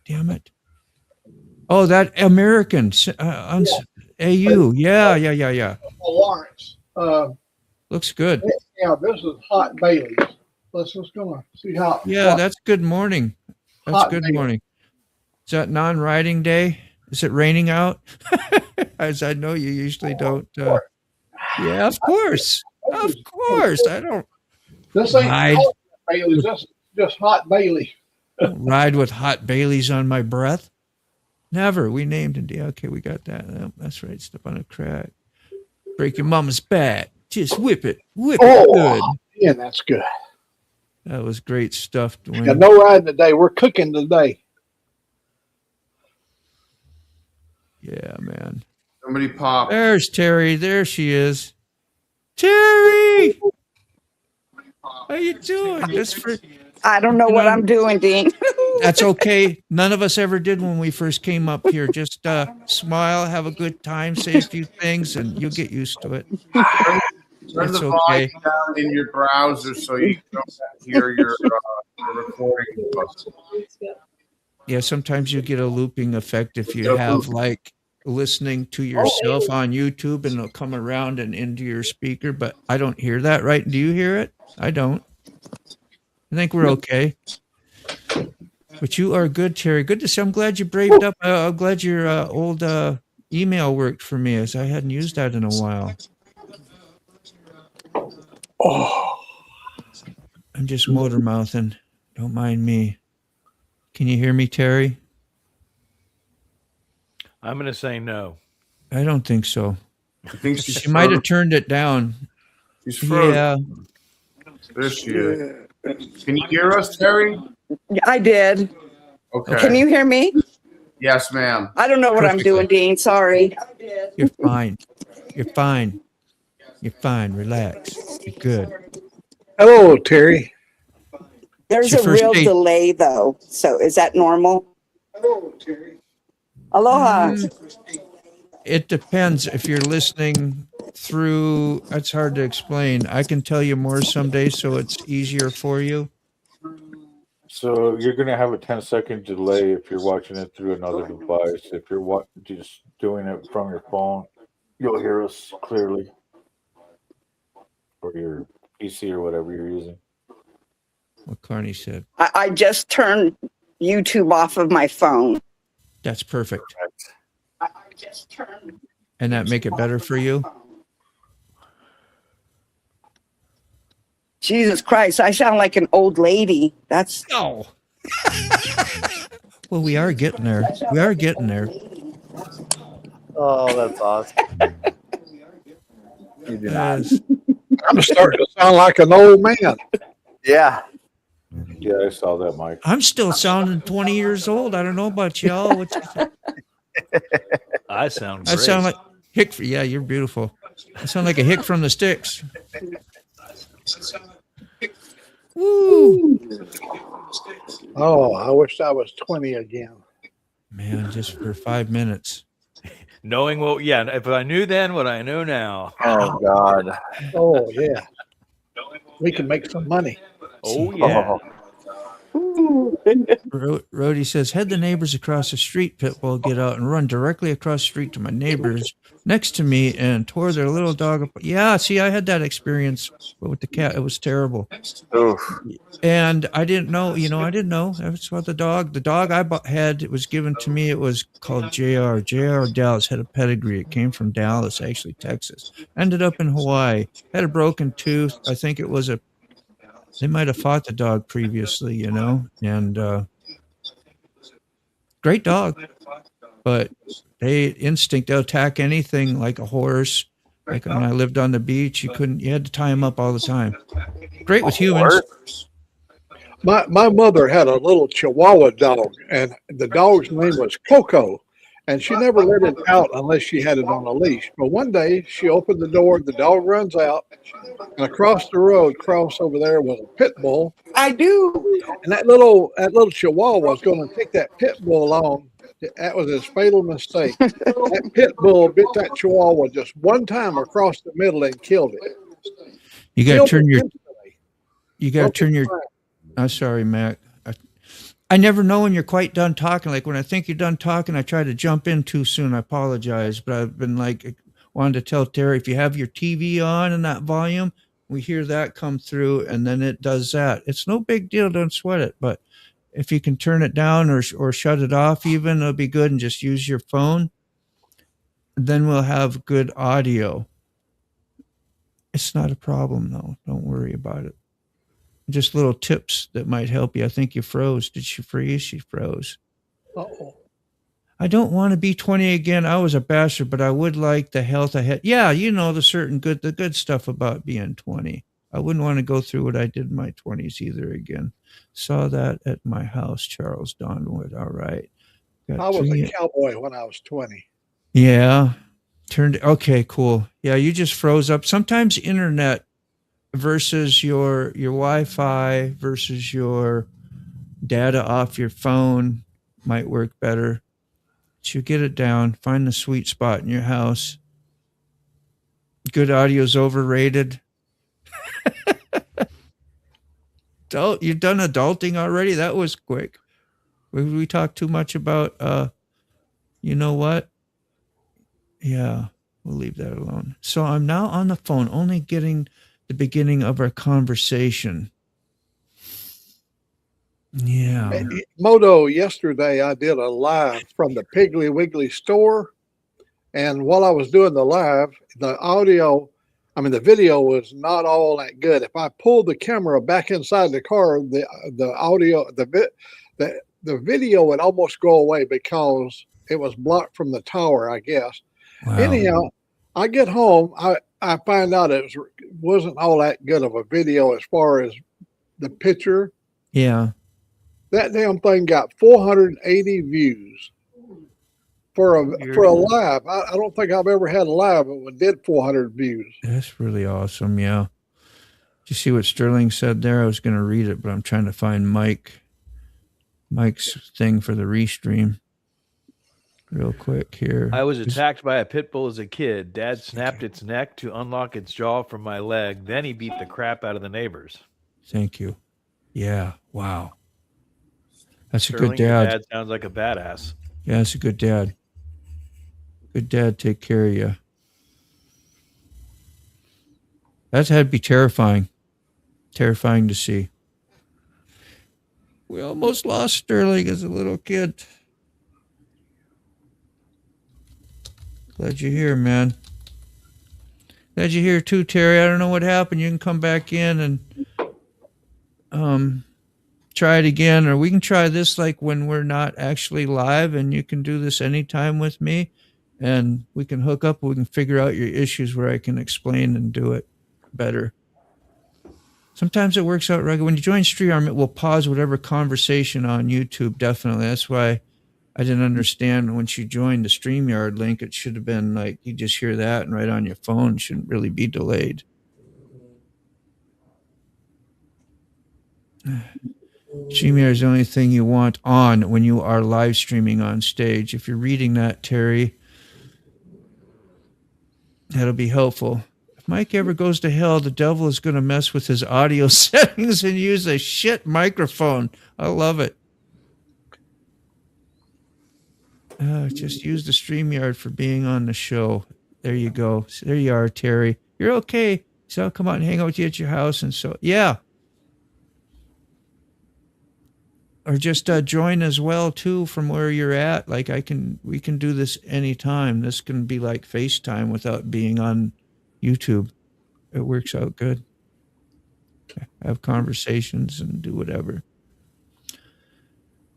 Damn it. Oh, that American AU. Yeah. Lawrence. Looks good. Yeah, this is Hot Bailey's. Let's just go on. See how. Yeah, that's good morning. That's Hot good Bailey. morning. Is that non-riding day? Is it raining out? As I know you usually don't. Yeah, of course. Of course. I don't This ain't Ride. Hot Bailey's. This is just Hot Bailey. ride with hot Baileys on my breath. Never. We named it. Yeah, okay, we got that. That's right. Step on a crack. Break your mama's back. Just whip it. Whip it good. Yeah, that's good. That was great stuff, Dwayne. Yeah, no riding today. We're cooking today. Yeah, man. Somebody pop. There's Terry. There she is. Terry! How you doing? I don't know what I'm doing, Dean. That's okay. None of us ever did when we first came up here. Just smile, have a good time, say a few things, and you'll get used to it. Turn That's the okay. volume down in your browser so you don't hear your recording. Yeah, sometimes you get a looping effect if you have like listening to yourself on YouTube and it'll come around and into your speaker, but I don't hear that, right? Do you hear it? I don't. I think we're okay. But you are good, Terry. Good to see. I'm glad you braved up. I'm glad your old email worked for me, as I hadn't used that in a while. Oh, I'm just motor mouthing. Don't mind me. Can you hear me, Terry? I'm going to say no. I don't think so. I think she's She might have turned it down. She's frozen. Yeah. There she is. Can you hear us, Terry? I did. Okay. Can you hear me? Yes, ma'am. I don't know what I'm doing, Dean. Sorry. You're fine. You're fine. You're fine. Relax. You're good. hello, Terry. There's It's a your first real date. delay, though. So is that normal? Hello, Terry. Aloha. It depends if you're listening through. It's hard to explain. I can tell you more someday, so it's easier for you. So you're going to have a 10-second delay if you're watching it through another device. If you're just doing it from your phone, you'll hear us clearly. Or your PC or whatever you're using. What Carney said. I just turned YouTube off of my phone. That's perfect. And that make it better for you? Jesus Christ, I sound like an old lady. That's No. Well, we are getting there. We are getting there. Oh, that's awesome. You do not. Yes. I'm starting to sound like an old man. Yeah. Yeah, I saw that, Mike. I'm still sounding 20 years old. I don't know about y'all. I sound I great. sound like Hick. Yeah, you're beautiful. I sound like a hick from the sticks. Woo! Oh, I wish I was 20 again. Man, just for 5 minutes. Knowing what, yeah, if I knew then what I know now. Oh, God. Oh, yeah. We can make some money. Oh, yeah. Rhodey says, had the neighbors across the street pit bull get out and run directly across the street to my neighbors next to me and tore their little dog apart. Yeah, see, I had that experience with the cat. It was terrible. Oof. And I didn't know, I didn't know. That's what the dog I had, it was given to me. It was called JR. JR Dallas had a pedigree. It came from Dallas, actually, Texas. Ended up in Hawaii. Had a broken tooth. I think it was they might have fought the dog previously, and great dog, but they'll attack anything like a horse. Like when I lived on the beach, you had to tie him up all the time. Great with humans. My mother had a little Chihuahua dog, and the dog's name was Coco, and she never let it out unless she had it on a leash. But one day she opened the door, the dog runs out, and across the road, over there was a pit bull. I do. And that little Chihuahua was going to take that pit bull on. That was his fatal mistake. That pit bull bit that Chihuahua just one time across the middle and killed it. You got to turn your. Right. I'm sorry, Mac. I never know when you're quite done talking. Like when I think you're done talking, I try to jump in too soon. I apologize, but I've been wanted to tell Terry, if you have your TV on and that volume, we hear that come through, and then it does that. It's no big deal. Don't sweat it. But if you can turn it down or shut it off, even it'll be good, and just use your phone. Then we'll have good audio. It's not a problem, though. Don't worry about it. Just little tips that might help you. I think you froze. Did she freeze? She froze. Uh-oh. I don't want to be 20 again. I was a bastard, but I would like the health I had. Yeah, the good stuff about being 20. I wouldn't want to go through what I did in my 20s either again. Saw that at my house, Charles Donwood. All right. I was a cowboy when I was 20. Yeah. Okay, cool. Yeah, you just froze up. Sometimes internet versus your Wi-Fi versus your data off your phone might work better. But you get it down, find the sweet spot in your house. Good audio's overrated. You've done adulting already? That was quick. We talked too much about you know what? Yeah, we'll leave that alone. So I'm now on the phone, only getting the beginning of our conversation. Yeah. Moto, yesterday I did a live from the Piggly Wiggly store. And while I was doing the live, the video was not all that good. If I pulled the camera back inside the car, the video would almost go away because it was blocked from the tower, I guess. Wow. Anyhow, I get home, I find out it wasn't all that good of a video as far as the picture. Yeah. That damn thing got 480 views for a live. I don't think I've ever had a live that did 400 views. That's really awesome. Yeah. Did you see what Sterling said there? I was going to read it, but I'm trying to find Mike's thing for the restream real quick here. I was attacked by a pit bull as a kid. Dad snapped its neck to unlock its jaw from my leg. Then he beat the crap out of the neighbors. Thank you. Yeah. Wow. That's Sterling, a good dad. Your dad sounds like a badass. Yeah, that's a good dad. Good dad, take care of you. That had to be terrifying. Terrifying to see. We almost lost Sterling as a little kid. Glad you're here, man. Glad you're here too, Terry. I don't know what happened. You can come back in and try it again, or we can try this like when we're not actually live, and you can do this anytime with me, and we can hook up. We can figure out your issues where I can explain and do it better. Sometimes it works out right. When you join StreamYard, it will pause whatever conversation on YouTube. Definitely. That's why I didn't understand when she joined the StreamYard link. It should have been like you just hear that and right on your phone. It shouldn't really be delayed. StreamYard is the only thing you want on when you are live streaming on stage. If you're reading that, Terry, that'll be helpful. If Mike ever goes to hell, the devil is going to mess with his audio settings and use a shit microphone. I love it. Just use the StreamYard for being on the show. There you go. There you are, Terry. You're okay. So I'll come out and hang out with you at your house. And so, yeah. Or just join as well, too, from where you're at. Like we can do this anytime. This can be like FaceTime without being on YouTube. It works out good. Have conversations and do whatever.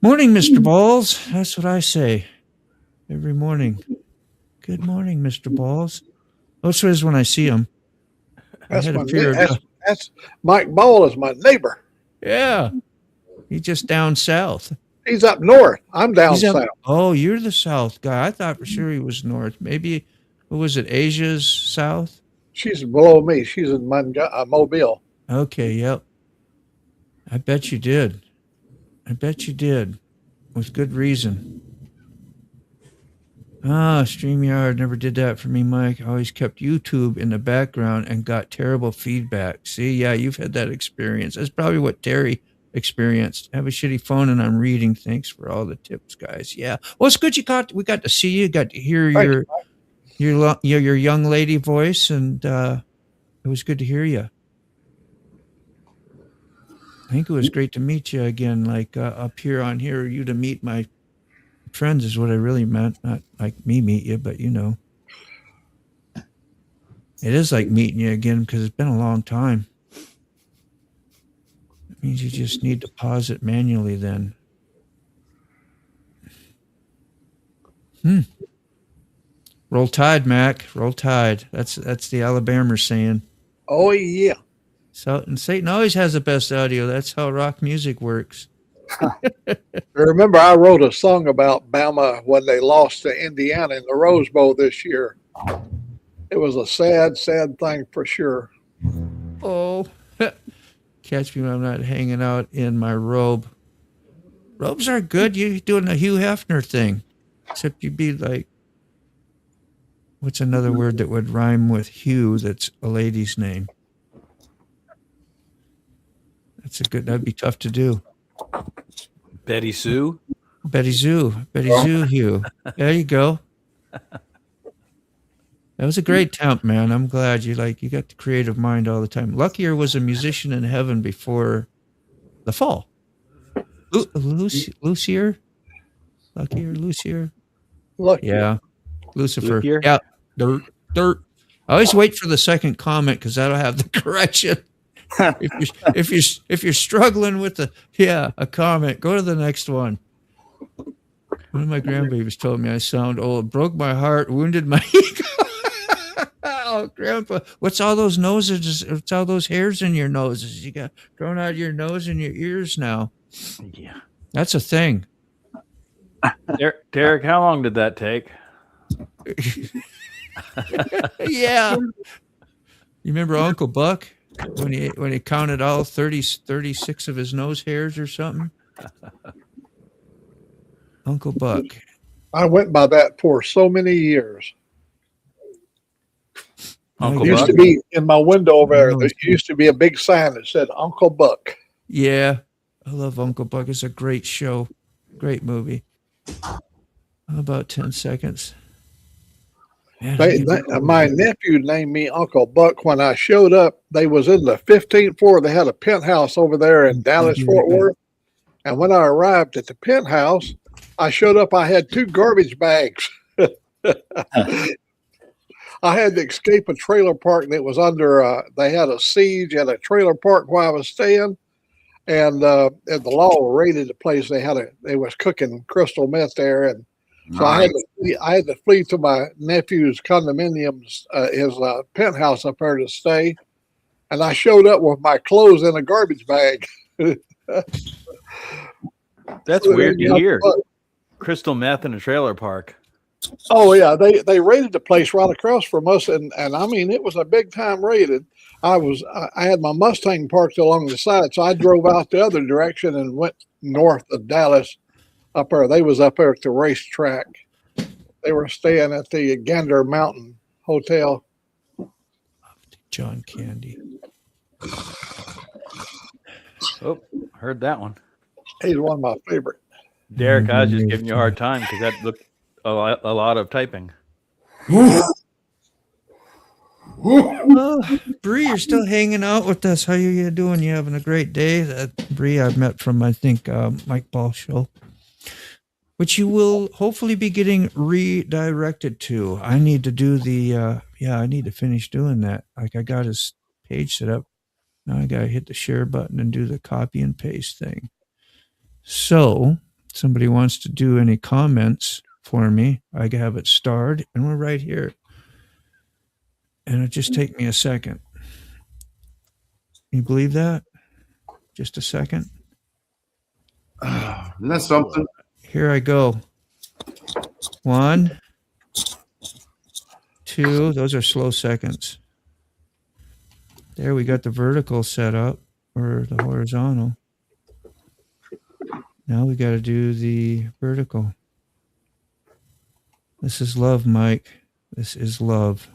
Morning, Mr. Balls. That's what I say every morning. Good morning, Mr. Balls. That's what it is when I see him. That's Mike Ball is my neighbor. Yeah. He's just down south. He's up north. I'm down south. Oh, you're the south guy. I thought for sure he was north. Maybe, what was it, Asia's south? She's below me. She's in Mobile. Okay, yep. I bet you did. With good reason. StreamYard never did that for me, Mike. I always kept YouTube in the background and got terrible feedback. See, yeah, you've had that experience. That's probably what Terry experienced. I have a shitty phone and I'm reading. Thanks for all the tips, guys. Yeah. Well, it's good we got to see you, got to hear your young lady voice, and it was good to hear you. I think it was great to meet you again, like up here on here, you to meet my friends is what I really meant. Not like me meet you, but you know. It is like meeting you again because it's been a long time. It means you just need to pause it manually then. Roll Tide, Mac. Roll Tide. That's the Alabama saying. Oh, yeah. So, and Satan always has the best audio. That's how rock music works. Remember, I wrote a song about Bama when they lost to Indiana in the Rose Bowl this year. It was a sad, sad thing for sure. Oh, catch me when I'm not hanging out in my robe. Robes are good. You're doing a Hugh Hefner thing, except you'd be like, what's another word that would rhyme with Hugh that's a lady's name? That'd be tough to do. Betty Sue? Betty Zoo, Hugh. There you go. That was a great temp, man. I'm glad you got the creative mind all the time. Luckier was a musician in heaven before the fall. Lucier? Lucky or Lucier? Look, Yeah. Lucifer. Lucier? Yeah. Dirt. I always wait for the second comment because that'll have the correction. If you're struggling with a comment, go to the next one. One of my grandbabies told me I sound old. It broke my heart, wounded my ego. Oh, Grandpa, what's all those noses? What's all those hairs in your noses? You got growing out of your nose and your ears now. Yeah. That's a thing. Derek, how long did that take? Yeah. You remember Uncle Buck when he counted all 36 of his nose hairs or something? Uncle Buck. I went by that for so many years. Uncle It used Buck? to be in my window over there. There used to be a big sign that said Uncle Buck. Yeah. I love Uncle Buck. It's a great show. Great movie. About 10 seconds. Man, My nephew named me Uncle Buck when I showed up. They was in the 15th floor. They had a penthouse over there in Dallas, Fort Worth. And when I arrived at the penthouse, I showed up. I had 2 garbage bags. I had to escape a trailer park that was under. They had a siege at a trailer park where I was staying, and the law raided the place. They was cooking crystal meth there, and so I had to flee to my nephew's condominiums, his penthouse up there to stay, and I showed up with my clothes in a garbage bag. That's weird to hear. Crystal meth in a trailer park. Oh yeah, they raided the place right across from us, and I mean it was a big time raid. I had my Mustang parked along the side, so I drove out the other direction and went north of Dallas. Up there, they was up there at the racetrack. They were staying at the Gander Mountain Hotel. John Candy. Oh, heard that one. He's one of my favorite. Derek, I was just giving you a hard time because that looked a lot of typing. Bree, you're still hanging out with us. How you doing? You having a great day? Bree, I've met from, I think, Mike Ball show, which you will hopefully be getting redirected to. I need to do I need to finish doing that. Like I got his page set up. Now I got to hit the share button and do the copy and paste thing. So somebody wants to do any comments for me, I can have it starred, and we're right here. And it'll just take me a second. You believe that? Just a second. Isn't that something? Here I go. 1, 2. Those are slow seconds. There, we got the vertical set up, or the horizontal. Now we got to do the vertical. This is love, Mike. This is love.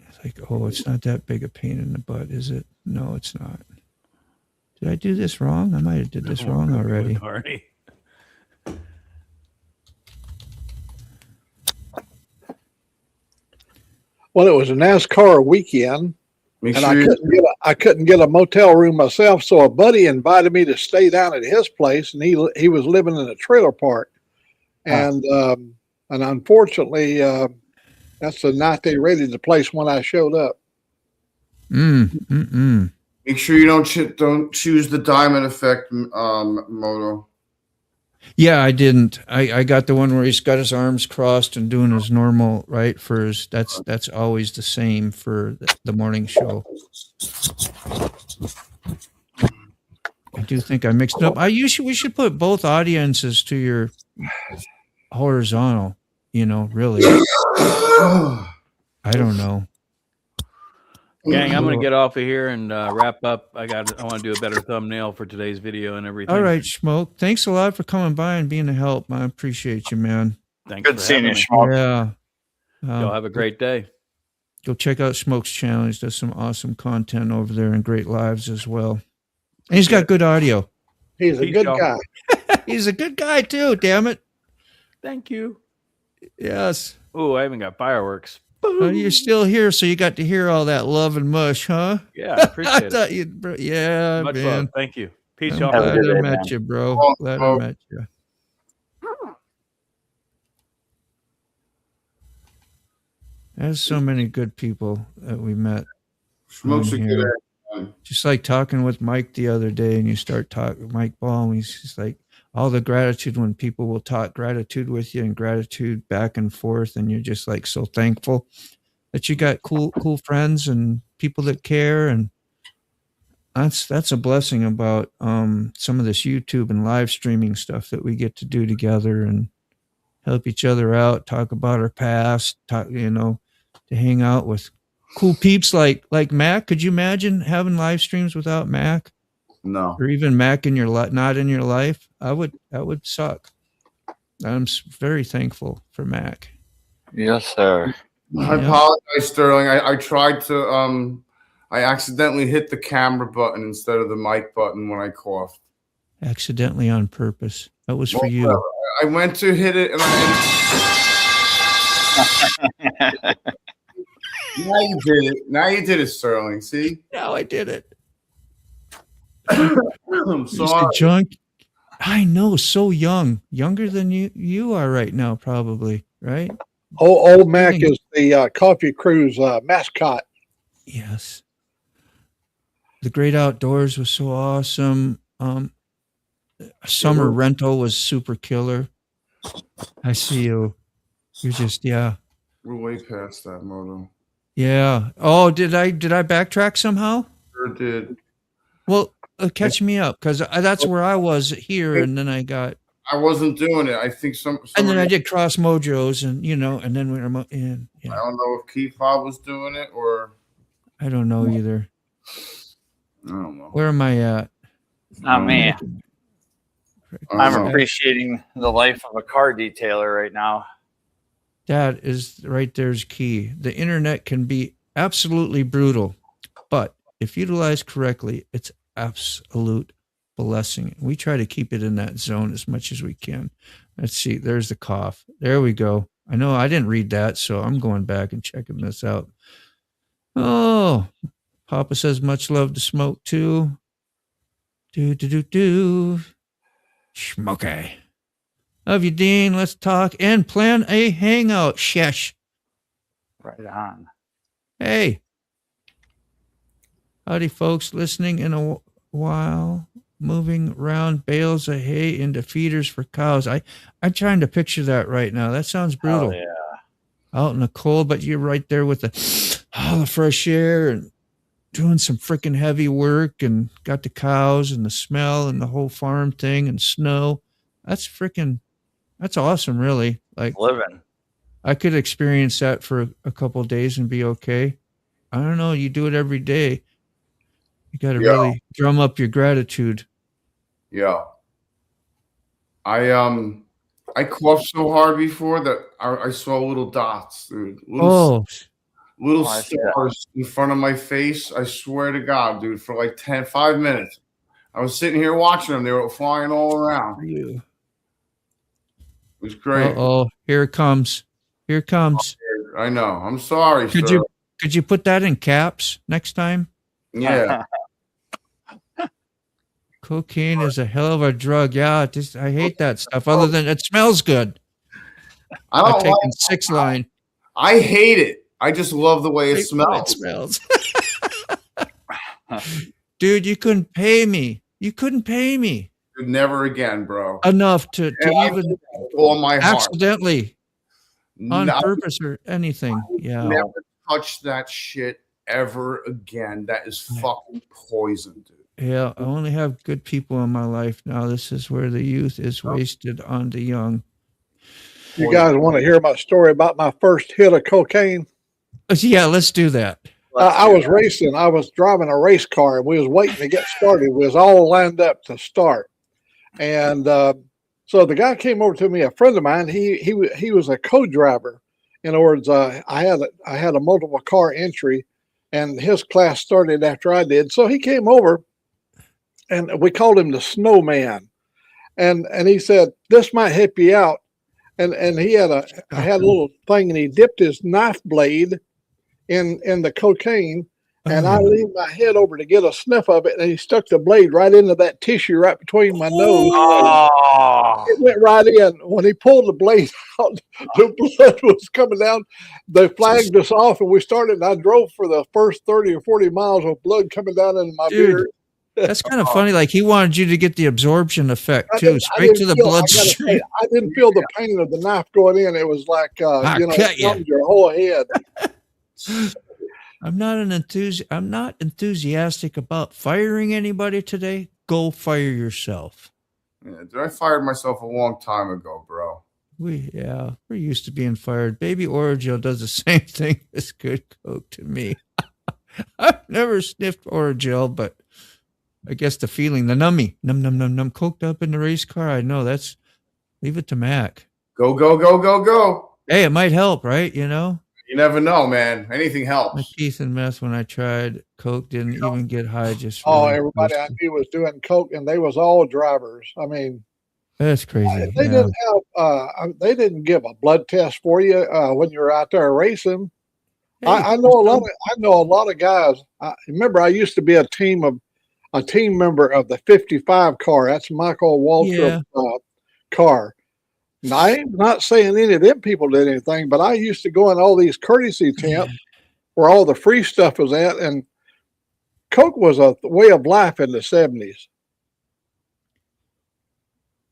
It's like, oh, it's not that big a pain in the butt, is it? No, it's not. Did I do this wrong? I might have did this wrong already. Well, it was a NASCAR weekend, Make and sure I couldn't get a motel room myself, so a buddy invited me to stay down at his place, and he was living in a trailer park, and unfortunately, that's the night they raided the place when I showed up. Make sure you don't choose the diamond effect, Moto. Yeah, I didn't. I got the one where he's got his arms crossed and doing his normal, right? For his, that's always the same for the morning show. I do think I mixed it up. We should put both audiences to your horizontal, really. I don't know. Gang, I'm going to get off of here and wrap up. I want to do a better thumbnail for today's video and everything. All right, Smoke. Thanks a lot for coming by and being a help. I appreciate you, man. Thanks. Good seeing you, Smoke. Yeah. Y'all have a great day. Go check out Smoke's channel. He does some awesome content over there and great lives as well. And he's got good audio. He's a good guy. He's a good guy too, damn it. Thank you. Yes. Oh, I even got fireworks. You're still here, so you got to hear all that love and mush, huh? Yeah, I appreciate it. thought you'd, yeah, Much man. love. Thank you. Peace, I'm y'all. Have a glad good I day, met man. you, bro. Oh, Glad oh. I met you. There's so many good people that we met. Smoke's on a here. good egg. Just like talking with Mike the other day, and you start talking Mike Baum. He's just like all the gratitude when people will talk gratitude with you and gratitude back and forth, and you're just like so thankful that you got cool friends and people that care, and that's a blessing about some of this YouTube and live streaming stuff that we get to do together and help each other out, talk about our past, talk, to hang out with cool peeps like Mac. Could you imagine having live streams without Mac, No. or even Mac in your not in your life? That would suck. I'm very thankful for Mac. Yes, sir. I apologize, Sterling. I tried to I accidentally hit the camera button instead of the mic button when I coughed. Accidentally on purpose. That was for you. I went to hit it and now you did it. Now you did it, Sterling. See? Now I did it. I'm Mr. sorry. Junk. I know, so young. Younger than you are right now, probably, right? Old Mac is the Coffee Crew's mascot. Yes. The Great Outdoors was so awesome. Summer Rental was super killer. I see you. You're just, yeah. We're way past that, Moto. Yeah. Oh, did I backtrack somehow? Sure did. Well, catch me up, because that's where I was here, and then I wasn't doing it. I think and then I did Cross Mojos, and and then we were in. I don't know if Keith Bob was doing it or I don't know either. I don't know. Where am I at? Not me. I'm appreciating the life of a car detailer right now. That is right there's key. The internet can be absolutely brutal, but if utilized correctly, it's absolute blessing. We try to keep it in that zone as much as we can. Let's see. There's the cough. There we go. I know I didn't read that, so I'm going back and checking this out. Oh, Papa says much love to Smoke too. Smokey. Love you, Dean. Let's talk and plan a hangout. Shesh. Right on. Hey. Howdy, folks. Listening in a while. Moving around bales of hay into feeders for cows. I'm trying to picture that right now. That sounds brutal. Oh, yeah. Out in the cold, but you're right there with the fresh air and doing some freaking heavy work and got the cows and the smell and the whole farm thing and snow. That's awesome, really. Like Living. I could experience that for a couple of days and be okay. I don't know. You do it every day. You got to really drum up your gratitude. Yeah. I coughed so hard before that I saw little dots, dude. Little stars in front of my face. I swear to God, dude, for like 5 minutes. I was sitting here watching them. They were flying all around. It was great. Uh-oh. Here it comes. Here it comes. I know. I'm sorry, Could you put that in caps next time? Yeah. Cocaine is a hell of a drug. Yeah, I hate that stuff. Other than it smells good. I've taken 6 line. I hate it. I just love the way it smells. Dude, you couldn't pay me. Dude, never again, bro. Enough to even all my heart. Accidentally on purpose or anything. Yeah. Never touch that shit ever again. That is fucking poison, dude. Yeah, I only have good people in my life now. This is where the youth is wasted on the young. You guys want to hear my story about my first hit of cocaine? Yeah, let's do that. I was racing. I was driving a race car, and we was waiting to get started. We was all lined up to start, and so the guy came over to me. A friend of mine. He was a co-driver. In other words, I had a multiple car entry, and his class started after I did. So he came over, and we called him the Snowman, and he said, "This might help you out." and he had a little thing, and he dipped his knife blade in the cocaine, and I leaned my head over to get a sniff of it, and he stuck the blade right into that tissue right between my nose. Oh, It went right in. When he pulled the blade out, the blood was coming down. They flagged us off, and we started. And I drove for the first 30 or 40 miles with blood coming down into my Dude, beard. That's kind of funny. Like he wanted you to get the absorption effect I too, didn't- I straight didn't to the feel- I gotta say, bloodstream. I didn't feel the pain of the knife going in. It was like, I you know, cut it you. numbed your whole head. I'm not enthusiastic about firing anybody today. Go fire yourself. Yeah, dude, I fired myself a long time ago, bro. We're used to being fired. Baby Oragel does the same thing as good coke to me. I've never sniffed Oragel, but I guess the feeling, the nummy, num, coked up in the race car. I know that's, leave it to Mac. Go, go, go, go, go. Hey, it might help, right? You know, You never know, man. Anything my helps. teeth and meth when I tried coke didn't even get high. Just Oh, really everybody I boosted. knew was doing coke, and they was all drivers. I mean, That's crazy. they Yeah. didn't have. They didn't give a blood test for you when you were out there racing. Hey, I know a lot of guys. Remember, I used to be a team member of the 55 car. That's Michael Waltrip car. Now, I'm not saying any of them people did anything, but I used to go in all these courtesy tents where all the free stuff was at, and coke was a way of life in the 70s.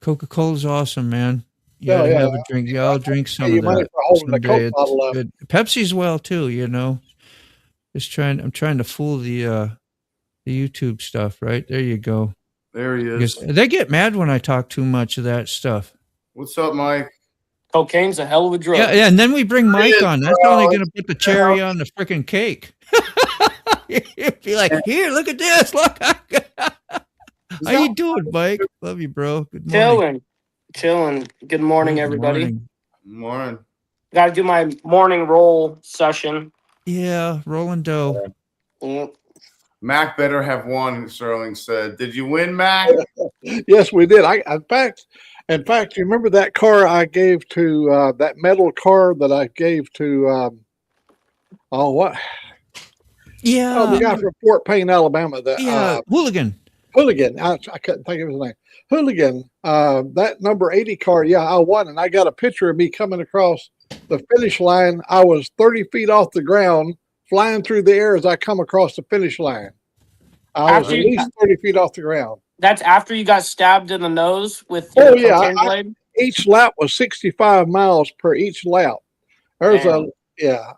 Coca-Cola's awesome, man. You Yeah, gotta yeah. have a drink. Yeah, I'll drink some Pay you of money that for holding the someday. Coke bottle It's up. good. Pepsi's well too, you know. I'm trying to fool the YouTube stuff, right? There you go. There he Because is. they get mad when I talk too much of that stuff. What's up, Mike? Cocaine's a hell of a drug. Yeah, and then we bring Mike is, on. That's bro. only gonna put the cherry on the freaking cake. You'd be like, here, look at this. Look. How you doing, Mike? Love you, bro. Good morning. Chilling. Good morning, Good everybody. morning. Morning. Got to do my morning roll session. Yeah, rolling dough. Mm. Mac better have won, Sterling said. Did you win, Mac? Yes, we did. In fact, you remember that car I gave to that metal car that I gave to what? Yeah. Oh, the guy from Fort Payne, Alabama. The Hooligan. Hooligan. I couldn't think of his name. Hooligan. That number 80 car. Yeah, I won, and I got a picture of me coming across the finish line. I was 30 feet off the ground, flying through the air as I come across the finish line. I was After at you- least 30 feet off the ground. That's after you got stabbed in the nose with your Oh, yeah, cocaine blade? Each lap was 65 miles per each lap. Damn.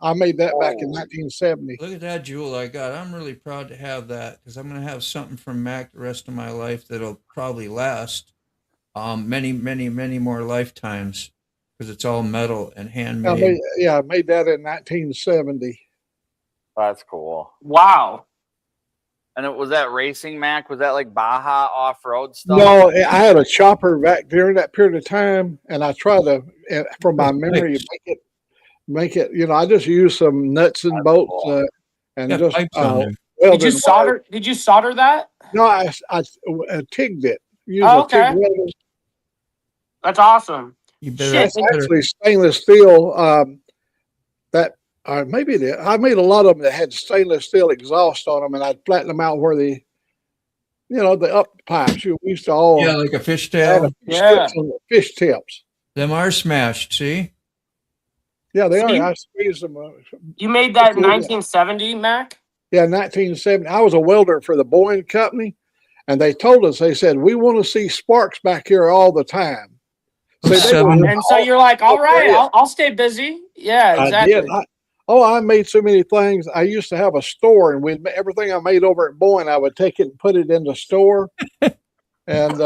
I made that back in 1970. Look at that jewel I got. I'm really proud to have that because I'm going to have something from Mac the rest of my life that'll probably last many more lifetimes because it's all metal and handmade. I made that in 1970. that's cool. Wow. And was that racing, Mac? Was that like Baja off-road stuff? No, I had a chopper back during that period of time, and I try to, from my memory, make it. You know, I just use some nuts and bolts and Yeah, just pipes on there. weld Did you it. solder? Did you solder that? No, I tigged it. Use Oh, a okay. TIG welder. That's awesome. You better, Shit. That's actually stainless steel. Maybe it is. I made a lot of them that had stainless steel exhaust on them, and I'd flatten them out where the up pipes. We used to all yeah, like a have fishtail. Yeah. fish tips. Them are smashed. See, Yeah, they See? are. I squeezed them. You made that in Before that. 1970, Mac? Yeah, 1970. I was a welder for the Boeing company, and they told us, they said, we want to see sparks back here all the time. Oh, they seven. were- And so you're like, all right, Yeah. I'll stay busy. Yeah, I exactly. did. I made so many things. I used to have a store, and everything I made over at Boeing, I would take it and put it in the store. And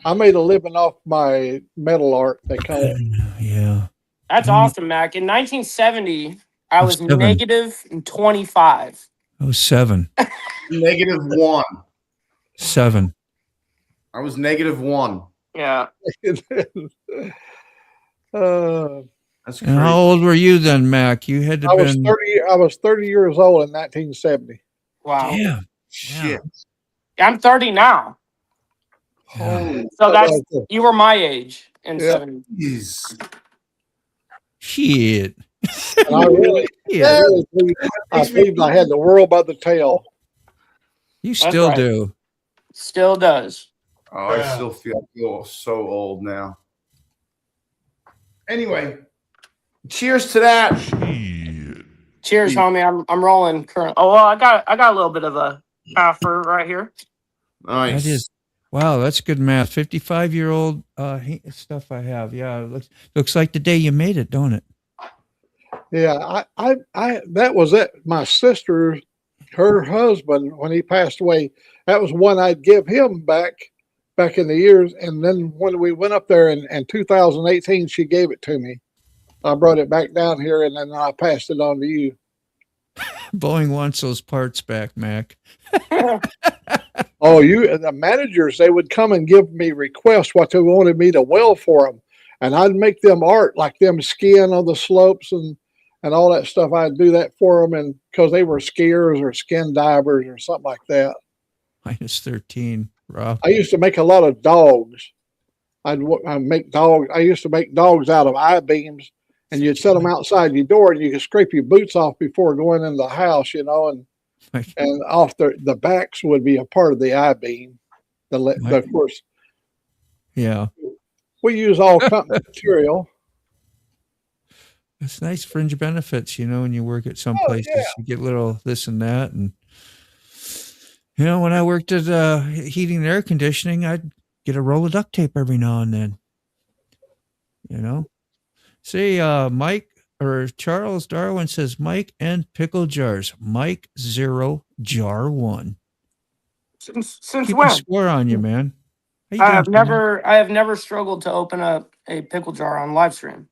I made a living off my metal art, they call it. Yeah. That's awesome, Mac. In 1970, I was Seven. negative 25. Oh, 7. -1. 7. I was -1. Yeah. That's And crazy. how old were you then, Mac? You had to I was been 30. I was 30 years old in 1970. Wow. Damn. Shit. I'm 30 now. Holy So that's you were my age in Yeah. '70s. jeez. Shit. And I really, Yeah. I believed I had the world by the tail. You That's still right. do. Still does. Oh, I still feel so old now. Anyway, cheers to that. Cheers, homie. I'm rolling current. Oh well, I got a little bit of a offer right here. Nice. That is, wow, that's good math. 55-year-old stuff I have. Yeah, it looks like the day you made it, don't it? Yeah, I that was it. My sister, her husband, when he passed away, that was one I'd give him back in the years. And then when we went up there in 2018, she gave it to me. I brought it back down here, and then I passed it on to you. Boeing wants those parts back, Mac. Oh, the managers, they would come and give me requests what they wanted me to weld for them, and I'd make them art like them skiing on the slopes and all that stuff. I'd do that for them, and because they were skiers or skin divers or something like that. -13, Rob. I used to make a lot of dogs. I'd make dogs. I used to make dogs out of I-beams, and you'd set them outside your door, and you could scrape your boots off before going in the house, and off the backs would be a part of the I-beam. Of course, yeah, we use all company material. It's nice fringe benefits, when you work at some places. Yeah. You get little this and that. And, when I worked at heating and air conditioning, I'd get a roll of duct tape every now and then. Say, Mike or Charles Darwin says, Mike and pickle jars. Mike 0, jar 1. Since Keep when? a score on you, man. How you I have doing, man? never struggled to open up a pickle jar on Livestream.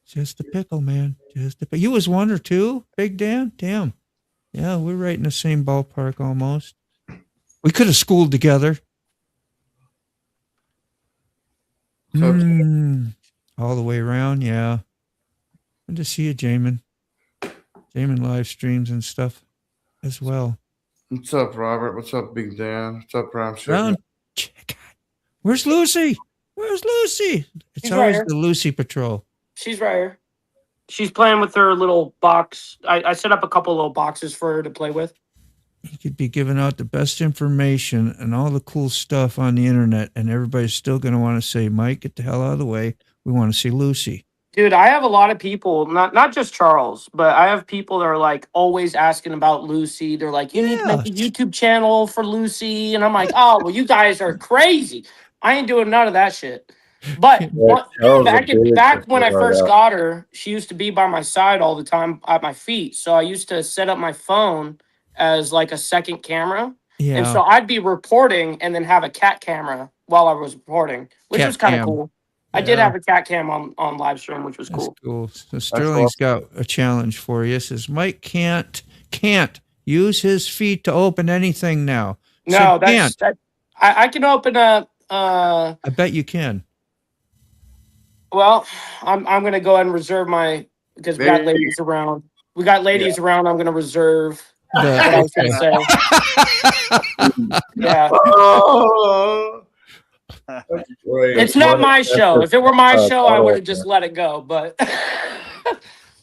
Just a pickle, man. You was 1 or 2, Big Dan? Damn. Yeah, we're right in the same ballpark almost. We could have schooled together. All the way around, yeah. Good to see you, Jamin. Jamin live streams and stuff as well. What's up, Robert? What's up, Big Dan? What's up, Brown Sugar? Brown, where's Lucy? Where's Lucy? It's She's always right here. the Lucy Patrol. She's right here. She's playing with her little box. I set up a couple little boxes for her to play with. You could be giving out the best information and all the cool stuff on the internet, and everybody's still going to want to say, Mike, get the hell out of the way. We want to see Lucy. Dude, I have a lot of people, not just Charles, but I have people that are like always asking about Lucy. They're like, you need to make a YouTube channel for Lucy. And I'm like, oh, well, you guys are crazy. I ain't doing none of that shit. But back when I first got her, she used to be by my side all the time at my feet. So I used to set up my phone as like a second camera. Yeah. And so I'd be reporting and then have a cat camera while I was reporting, which was kind of cool. I did have a cat cam on live stream, which was cool. That's cool. So Sterling's got a challenge for you. It says Mike can't use his feet to open anything now. No, I can open a. I bet you can. Well, I'm gonna go ahead and reserve my because we got ladies around. We got ladies around. I'm gonna reserve. What I was gonna say. Yeah. It's not my show. If it were my show, I would have just let it go. But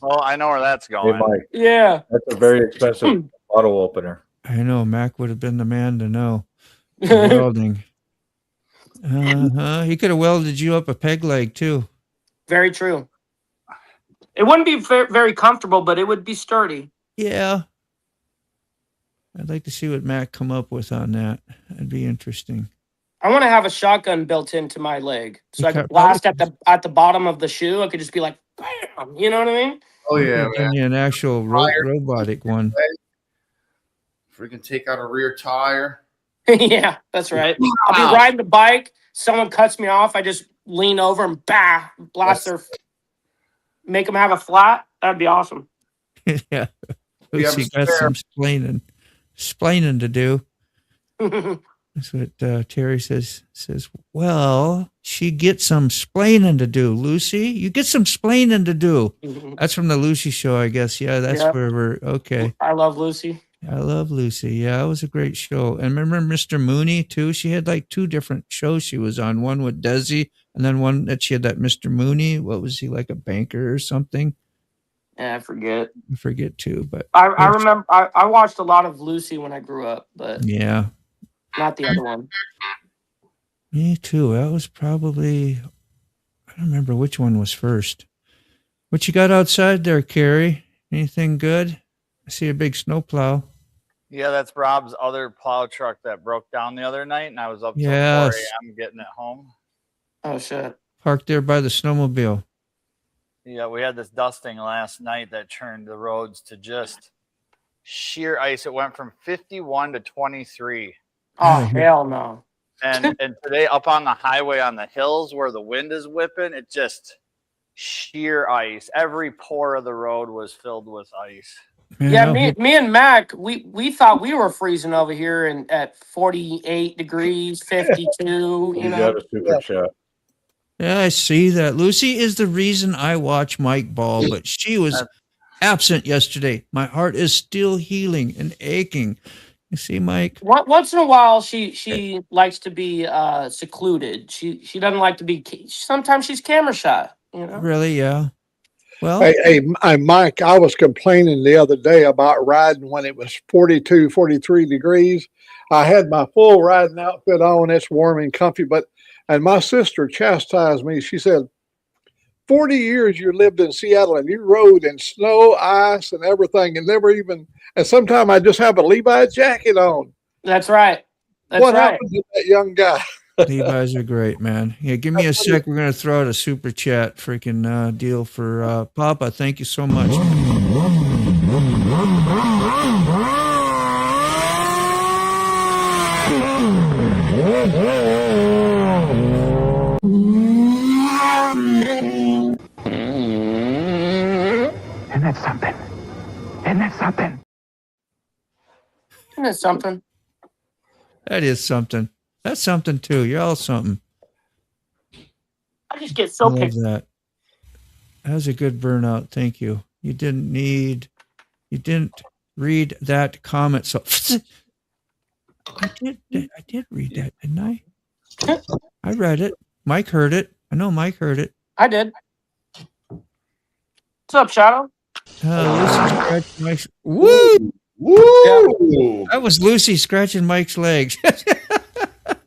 well, I know where that's going. Hey, Mike, yeah, that's a very expensive bottle opener. I know Mac would have been the man to know. Welding. He could have welded you up a peg leg too. Very true. It wouldn't be very comfortable, but it would be sturdy. Yeah. I'd like to see what Mac come up with on that. That'd be interesting. I want to have a shotgun built into my leg, so I could blast at the bottom of the shoe. I could just be like, bam, you know what I mean? Oh yeah, man. An actual robotic one. Freaking take out a rear tire. Yeah, that's right. I'll be riding the bike. Someone cuts me off. I just lean over and blast make them have a flat. That'd be awesome. Yeah. Lucy got some splaining to do. That's what Terry says. Well, she gets some splaining to do, Lucy. You get some splaining to do. That's from the Lucy show, I guess. Yeah, that's where we're okay. I love Lucy. I love Lucy. Yeah, it was a great show. And remember Mr. Mooney too? She had like 2 different shows she was on. One with Desi, and then one that she had that Mr. Mooney. What was he, like a banker or something? Yeah, I forget. I forget too, but I remember I watched a lot of Lucy when I grew up, but yeah, not the other one. me too. That was probably, I don't remember which one was first. What you got outside there, Carrie? Anything good? I see a big snowplow. Yeah, that's Rob's other plow truck that broke down the other night, and I was up till 4 Yes. a.m. getting it home. Oh shit. Parked there by the snowmobile. Yeah, we had this dusting last night that turned the roads to just sheer ice. It went from 51 to 23. Oh hell no. And today up on the highway on the hills where the wind is whipping, it just sheer ice. Every pore of the road was filled with ice. Man, Yeah, out here- me and Mac, we thought we were freezing over here and at 48 degrees, 52, You got a super chat. Yeah, I see that. Lucy is the reason I watch Mike Ball, but she was absent yesterday. My heart is still healing and aching. You see, Mike? Once in a while she likes to be secluded. She doesn't like to be sometimes she's camera shy, you know. Really? Yeah. Well, Hey, Mike, I was complaining the other day about riding when it was 42, 43 degrees. I had my full riding outfit on. It's warm and comfy, and my sister chastised me. She said, 40 years you lived in Seattle and you rode in snow, ice, and everything, and sometimes I just have a Levi jacket on. That's right. That's what right. happened to that young guy? Levi's are great, man. Yeah, give me a sec. We're going to throw out a super chat freaking deal for Papa. Thank you so much. Isn't that something? Isn't that something? Isn't it something? That is something. That's something too. You're all something. I just get I so love pissed. that. That was a good burnout. Thank you. You didn't read that comment. So I did read that, didn't I? I read it. Mike heard it. I know Mike heard it. I did. What's up, Shadow? Lucy scratched Mike's. Woo! Woo! That was Lucy scratching Mike's legs.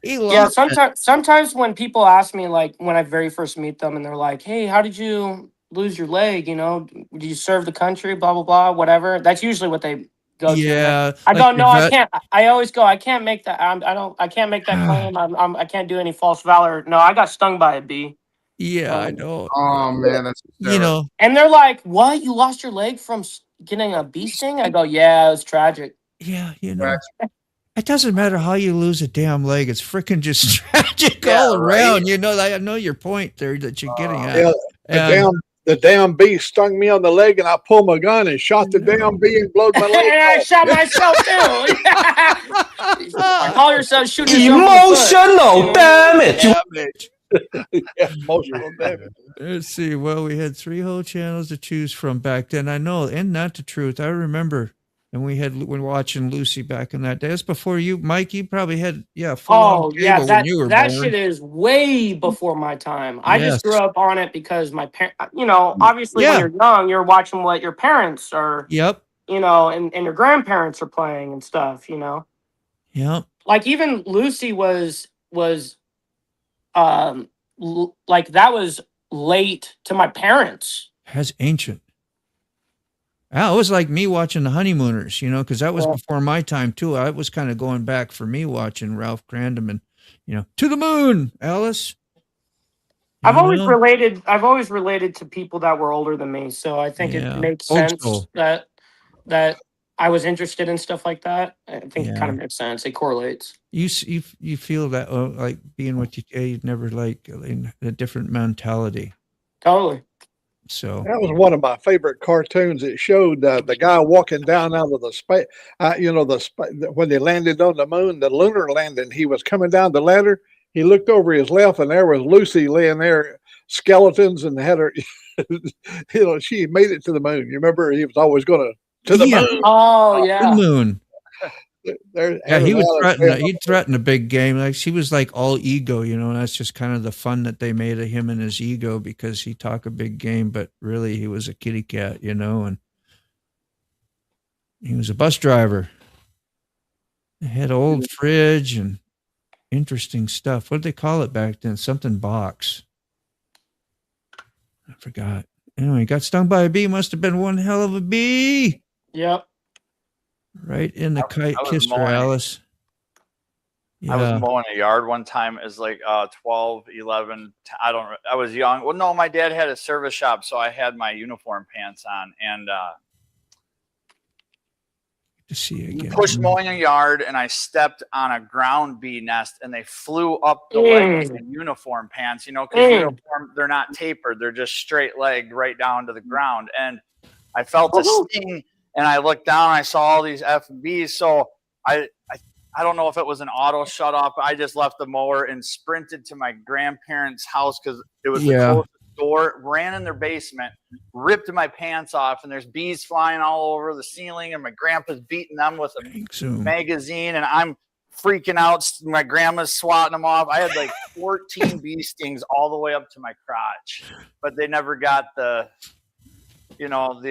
Yeah, sometimes when people ask me, like when I very first meet them, and they're like, "Hey, how did you lose your leg? You know, did you serve the country? Blah blah blah, whatever." That's usually what they go Yeah, to. I like go, your "No, I vet- can't." I always go, "I can't make that. I can't make that claim. I can't do any false valor. No, I got stung by a bee." Yeah, I know. Oh man, that's You know, And they're like, "What? You lost your leg from getting a bee sting?" I go, "Yeah, it was tragic." yeah, you know. It doesn't matter how you lose a damn leg. It's freaking just tragic all around. right. You know, I know your point there that you're getting at. Yeah, And- the damn bee stung me on the leg, and I pulled my gun and shot the damn bee and blowed my leg. And I shot myself too. Call yourself shooting yourself damage. Yeah, emotional damage. Let's see. Well, we had 3 whole channels to choose from back then. I know, and not the truth. I remember, and when watching Lucy back in that day. That's before you, Mike. You probably had full yeah, cable when you were that born. shit is way before my time. I Yes. just grew up on it because my parents, obviously when you're young, you're watching what your parents are, Yep. and your grandparents are playing and stuff, Yep. Like even Lucy was like that was late to my parents. That's ancient. It was like me watching the Honeymooners, because that was before my time too. I was kind of going back for me watching Ralph Crandom and, To the Moon, Alice. I've always related to people that were older than me, so I think it makes Old sense school. that I was interested in stuff like that. I think it kind of makes sense. It correlates. You feel that like being what you'd never like in a different mentality. Totally. So that was one of my favorite cartoons. It showed the guy walking down out of the space. When they landed on the moon, the lunar landing. He was coming down the ladder. He looked over his left, and there was Lucy laying there, skeletons, and had her. She made it to the moon. You remember, he was always going to the moon. Oh yeah, the moon. Yeah, he would threaten. He'd threaten a big game. Like she was like all ego, and that's just kind of the fun that they made of him and his ego because he talked a big game, but really he was a kitty cat, and he was a bus driver. He had an old fridge and interesting stuff. What did they call it back then? Something box. I forgot. Anyway, he got stung by a bee. Must have been one hell of a bee. Yep. Right in the kite kiss for Alice. I was mowing a yard one time as like 12, 11. I was young. Well, no, my dad had a service shop, so I had my uniform pants on. And to see again. Pushed mowing a yard, and I stepped on a ground bee nest, and they flew up the leg in uniform pants, because uniform, they're not tapered. They're just straight legged right down to the ground. And I felt a sting. And I looked down, and I saw all these FBs. So I don't know if it was an auto shut off. I just left the mower and sprinted to my grandparents' house because it was the closest door. Ran in their basement, ripped my pants off, and there's bees flying all over the ceiling. And my grandpa's beating them with a magazine, and I'm freaking out. My grandma's swatting them off. I had like 14 bee stings all the way up to my crotch, but they never got the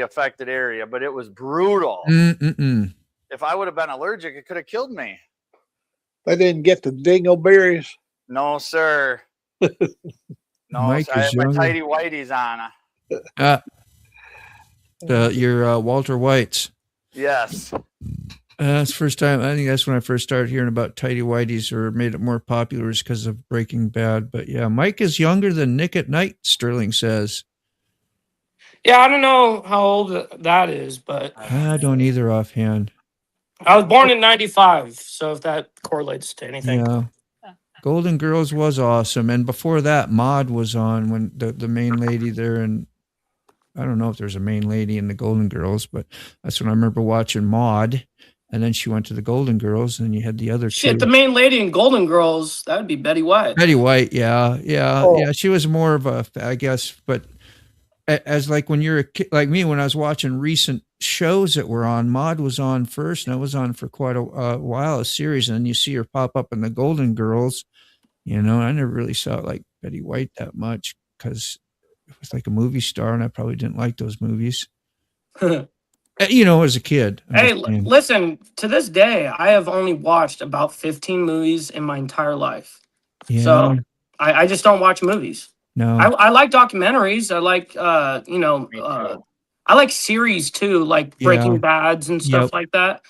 affected area, but it was brutal. If I would have been allergic, it could have killed me. They didn't get the dingleberries. No, sir. No, Mike I had my tighty whities on. Your Walter Whites. Yes. That's the first time. I think that's when I first started hearing about tighty whities, or made it more popular, is because of Breaking Bad. But yeah, Mike is younger than Nick at Night, Sterling says. Yeah, I don't know how old that is, but I don't either offhand. I was born in 95, so if that correlates to anything. Yeah. Golden Girls was awesome. And before that, Maude was on, when the main lady there. And I don't know if there's a main lady in the Golden Girls, but that's when I remember watching Maude. And then she went to the Golden Girls, and you had the other two. The main lady in Golden Girls, that would be Betty White. Betty White, yeah. She was more of a, I guess, but as like when you're a kid, like me, when I was watching recent shows that were on, Maude was on first, and I was on for quite a while, a series, and then you see her pop up in the Golden Girls. I never really saw like Betty White that much because it was like a movie star, and I probably didn't like those movies. As a kid. Hey, listen, to this day, I have only watched about 15 movies in my entire life. Yeah. So I just don't watch movies. No, I like documentaries. I like, I like series too, like Breaking Bads and stuff like that.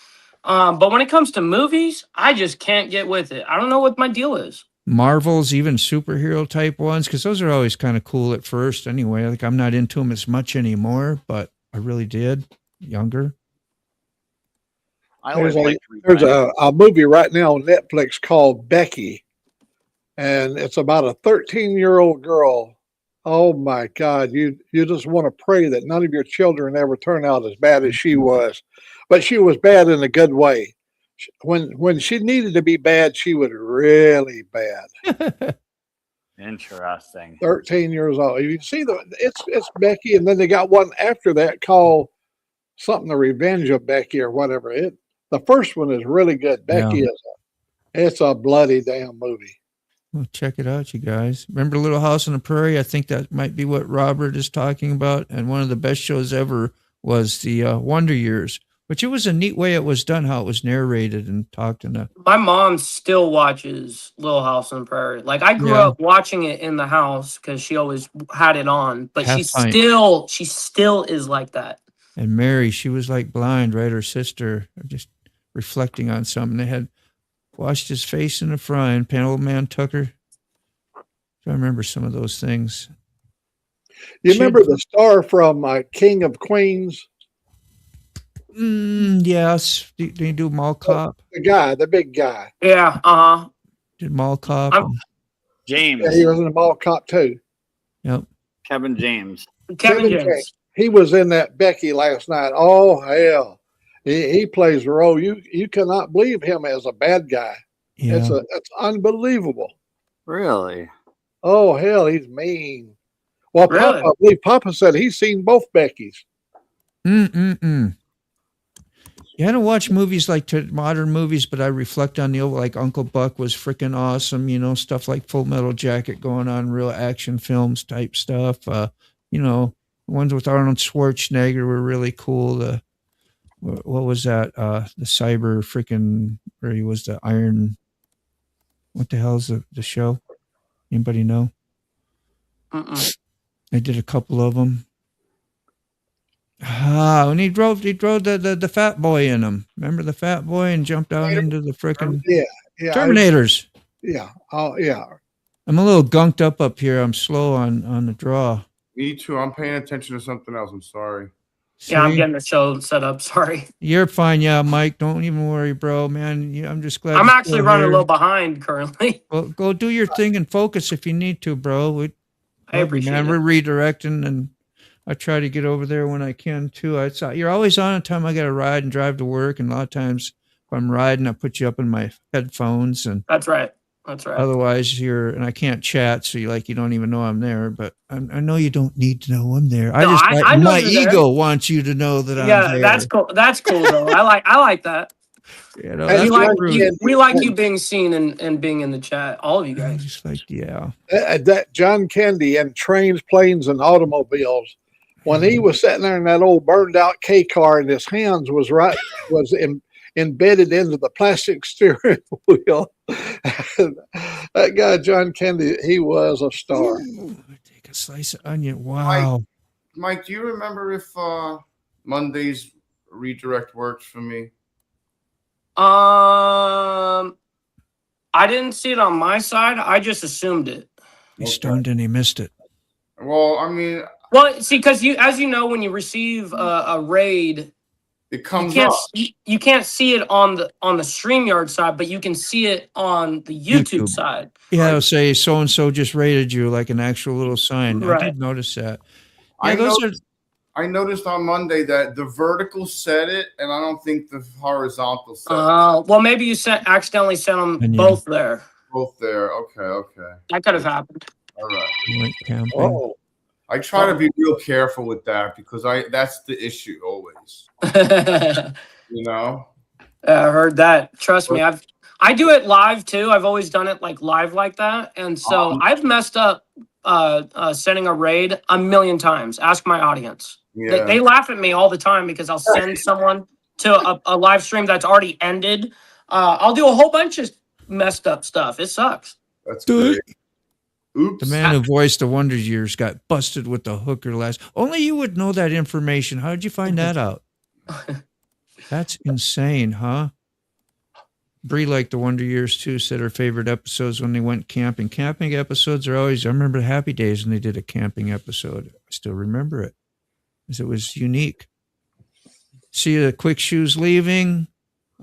But when it comes to movies, I just can't get with it. I don't know what my deal is. Marvels, even superhero type ones, because those are always kind of cool at first anyway. Like I'm not into them as much anymore, but I really did younger. There's a movie right now on Netflix called Becky, and it's about a 13-year-old girl. Oh my God, you just want to pray that none of your children ever turn out as bad as she was. But she was bad in a good way. When she needed to be bad, she was really bad. Interesting. 13 years old. You see it's Becky, and then they got one after that called something, The Revenge of Becky or whatever. The first one is really good. Becky it's a bloody damn movie. Well, check it out, you guys. Remember Little House on the Prairie? I think that might be what Robert is talking about. And one of the best shows ever was the Wonder Years, which it was a neat way it was done, how it was narrated and talked in a. My mom still watches Little House on the Prairie. Like I grew up watching it in the house because she always had it on, but she still is like that. And Mary, she was like blind, right? Her sister, just reflecting on something. They had washed his face in a frying pan. Old man Tucker. I remember some of those things. You remember the star from King of Queens? Yes. Did he do Mall Cop? The big guy. Yeah. Did Mall Cop? James. Yeah, he was in the Mall Cop too. Yep. Kevin James. Kevin James. He was in that Becky last night. Oh hell. He plays a role. You cannot believe him as a bad guy. Yeah. It's unbelievable. Really? Oh hell, he's mean. Well, Really? I believe Papa said he's seen both Beckys. I don't watch movies like modern movies, but I reflect on the old, like Uncle Buck was freaking awesome. You know, stuff like Full Metal Jacket going on, real action films type stuff. You know, the ones with Arnold Schwarzenegger were really cool. What was that? The cyber freaking, or he was the Iron. What the hell is the show? Anybody know? I did a couple of them. And he drove the fat boy in him. Remember the fat boy and jumped down into the freaking Terminators. Oh yeah. I'm a little gunked up here. I'm slow on the draw. Me too. I'm paying attention to something else. I'm sorry. See? Yeah, I'm getting the show set up. Sorry. You're fine. Yeah, Mike. Don't even worry, bro. Man, I'm just glad. I'm actually running here. a little behind currently. Well, go do your thing and focus if you need to, bro. I appreciate it. We're redirecting, and I try to get over there when I can too. You're always on at time I got to ride and drive to work, and a lot of times if I'm riding, I put you up in my headphones, and that's right. That's right. Otherwise, and I can't chat, so you don't even know I'm there. But I know you don't need to know I'm there. No, I my ego wants you to know that I'm there. Yeah, that's cool. That's cool though. I like that. You know, we like you being seen and being in the chat. All of you guys. Just like that John Candy and Trains, Planes, and Automobiles. When he was sitting there in that old burned out K car, and his hands was embedded into the plastic steering wheel. That guy, John Candy, he was a star. Take a slice of onion. Wow. Mike, do you remember if Monday's redirect works for me? I didn't see it on my side. I just assumed it. He stoned and he missed it. Well, I mean, see, because as you know, when you receive a raid, it comes up. You can't see it on the StreamYard side, but you can see it on the YouTube side. Yeah, it'll say so and so just rated you, like an actual little sign. Right. I did notice that. Yeah, I noticed on Monday that the vertical said it, and I don't think the horizontal said it. Well, maybe you accidentally sent them both there. Both there. Okay. That could have happened. All right. Oh. I try to be real careful with that because that's the issue always. You know? I heard that. Trust me, I do it live too. I've always done it like live like that. And so I've messed up sending a raid a million times. Ask my audience. Yeah. They laugh at me all the time because I'll send someone to a live stream that's already ended. I'll do a whole bunch of messed up stuff. It sucks. That's great. Oops. The man who voiced the Wonder Years got busted with the hooker last. Only you would know that information. How did you find that out? That's insane, huh? Bree liked the Wonder Years too, said her favorite episodes when they went camping. Camping episodes are always, I remember the Happy Days when they did a camping episode. I still remember it because it was unique. See the Quick Shoes leaving.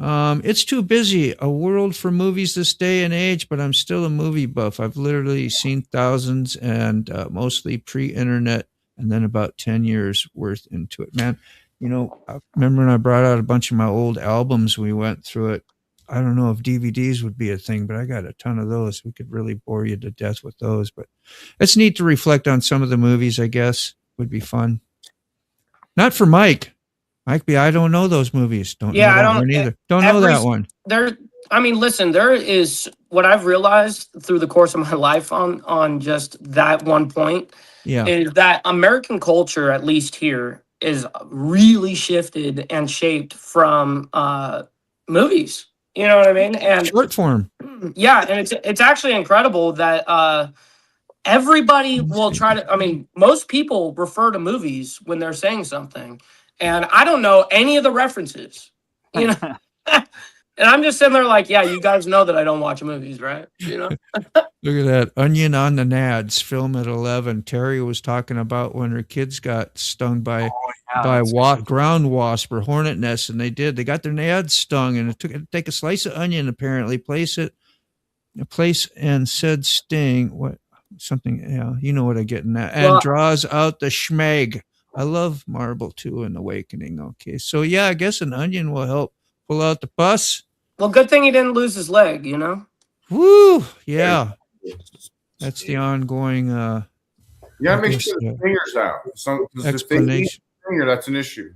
It's too busy a world for movies this day and age, but I'm still a movie buff. I've literally seen thousands and mostly pre-internet and then about 10 years worth into it. Man, I remember when I brought out a bunch of my old albums, we went through it. I don't know if DVDs would be a thing, but I got a ton of those. We could really bore you to death with those, but it's neat to reflect on some of the movies, I guess. Would be fun. Not for Mike. I don't know those movies. Don't know that one either. Don't know that one. Listen, there is what I've realized through the course of my life on just that one point is that American culture, at least here, is really shifted and shaped from movies. You know what I mean? And short form. Yeah, and it's actually incredible that everybody will try to. Most people refer to movies when they're saying something. And I don't know any of the references, and I'm just sitting there like, yeah, you guys know that I don't watch movies, right? Look at that Onion on the Nads film at 11. Terry was talking about when her kids got stung by ground wasp or hornet nests, and they got their nads stung, and it took take a slice of onion, apparently place and said sting what you know what I'm getting at, and draws out the schmeg. I love Marble 2 and Awakening. Okay. So, yeah, I guess an onion will help pull out the pus. Well, good thing he didn't lose his leg, Woo! Yeah. That's the ongoing... you gotta make sure the finger's out. So, explanation. Finger, that's an issue.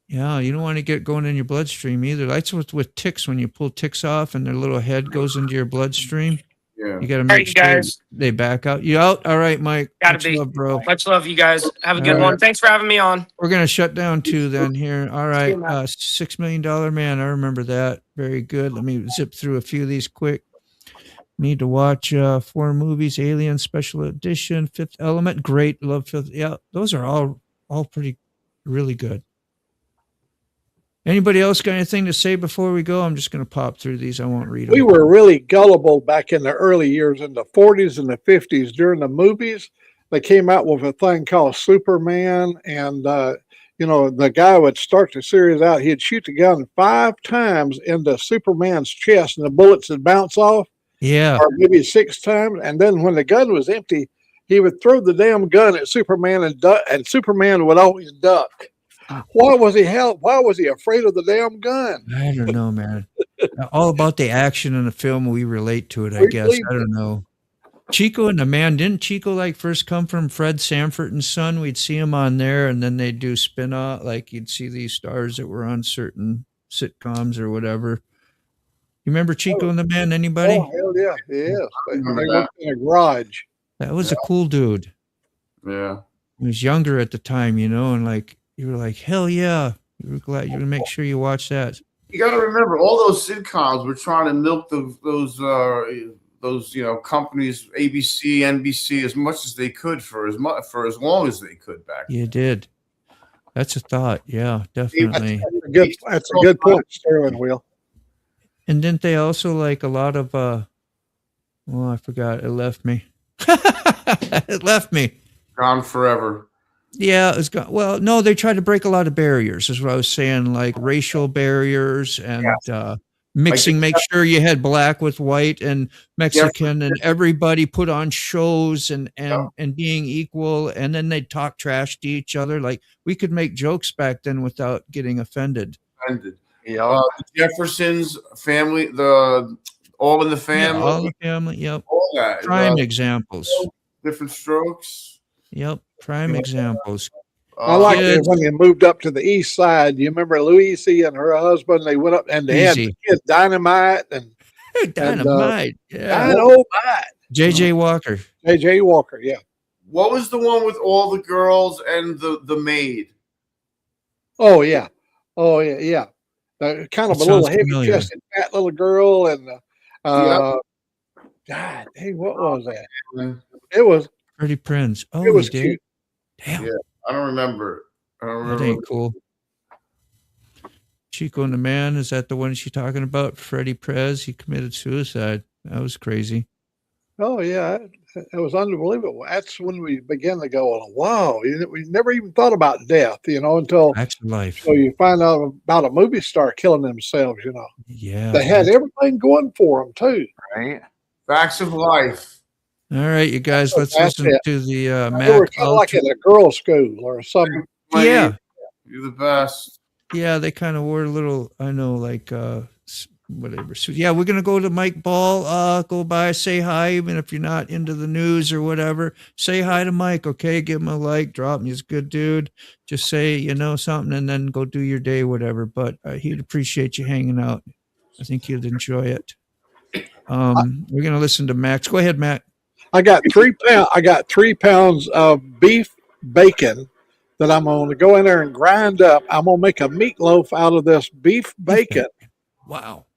Yeah, you don't want to get going in your bloodstream either. That's with ticks. When you pull ticks off and their little head goes into your bloodstream, Yeah. you got to All make right, you sure guys. they back out. You out? All right, Mike. Gotta Much be. love, bro. Much love, you guys. Have a All good right. one. Thanks for having me on. We're gonna shut down too then here. All right, you, Matt. $6 Million Man. I remember that. Very good. Let me zip through a few of these quick. Need to watch 4 movies: Alien Special Edition, Fifth Element. Great. Love Fifth. Yeah, those are all pretty, really good. Anybody else got anything to say before we go? I'm just going to pop through these. I won't read them. We were really gullible back in the early years, in the 40s and the 50s. During the movies, they came out with a thing called Superman, and the guy would start the series out. He'd shoot the gun 5 times into Superman's chest, and the bullets would bounce off. Yeah. Or maybe 6 times, and then when the gun was empty, he would throw the damn gun at Superman, and Superman would always duck. Why was he afraid of the damn gun? I don't know, man. All about the action in the film. We relate to it, I guess. I don't know. Chico and the Man. Didn't Chico like first come from Fred Sanford and Son? We'd see him on there, and then they'd do spin-off. Like you'd see these stars that were on certain sitcoms or whatever. You remember Chico and the Man? Anybody? Oh, hell yeah. Yes. They worked in a garage. That was a cool dude. Yeah. He was younger at the time, and like you were like, hell yeah. You were glad you would make sure you watch that. You got to remember, all those sitcoms were trying to milk those companies, ABC, NBC, as much as they could for as long as they could back then. You did. That's a thought. Yeah, definitely. That's a good point, Sterling Will. And didn't they also like a lot of I forgot. It left me. It left me. Gone forever. Yeah, it's gone. Well, no, they tried to break a lot of barriers, is what I was saying, like racial barriers and mixing, make sure you had black with white and Mexican and everybody put on shows and being equal, and then they'd talk trash to each other. Like we could make jokes back then without getting offended. Yeah, the Jeffersons family, All in the Family, All in the Family. Yep. all that. Prime examples. Different Strokes. Yep. Prime examples. I like it when they moved up to the east side. You remember Louise and her husband? They went up and they had the kids Dynamite and Dynamite. Dynamite. JJ Walker. JJ Walker. Yeah. What was the one with all the girls and the maid? Oh yeah. Oh yeah. Yeah. Kind of a little heavy-chested, fat little girl, and God, hey, what was that? It was Freddie Prinze. Oh, it was did. cute. Damn. Yeah, I don't remember. That ain't cool. Chico and the Man, is that the one she's talking about? Freddie Prinze, he committed suicide. That was crazy. Oh yeah, it was unbelievable. That's when we began to go, wow, we never even thought about death, until That's life. So you find out about a movie star killing themselves. Yeah, they had everything going for them too. Right. Facts of life. All right, you guys, let's listen to the They were kind of like at a girls' school or something. Yeah, you're the best. Yeah, they kind of wore a little. I know, like whatever. So yeah, we're gonna go to Mike Ball. Go by, say hi, even if you're not into the news or whatever. Say hi to Mike, okay? Give him a like, drop him. He's a good dude. Just say something, and then go do your day, whatever. But he'd appreciate you hanging out. I think you'd enjoy it. We're gonna listen to Max. Go ahead, Matt. I got 3 pounds of beef bacon that I'm going to go in there and grind up. I'm going to make a meatloaf out of this beef bacon. Wow.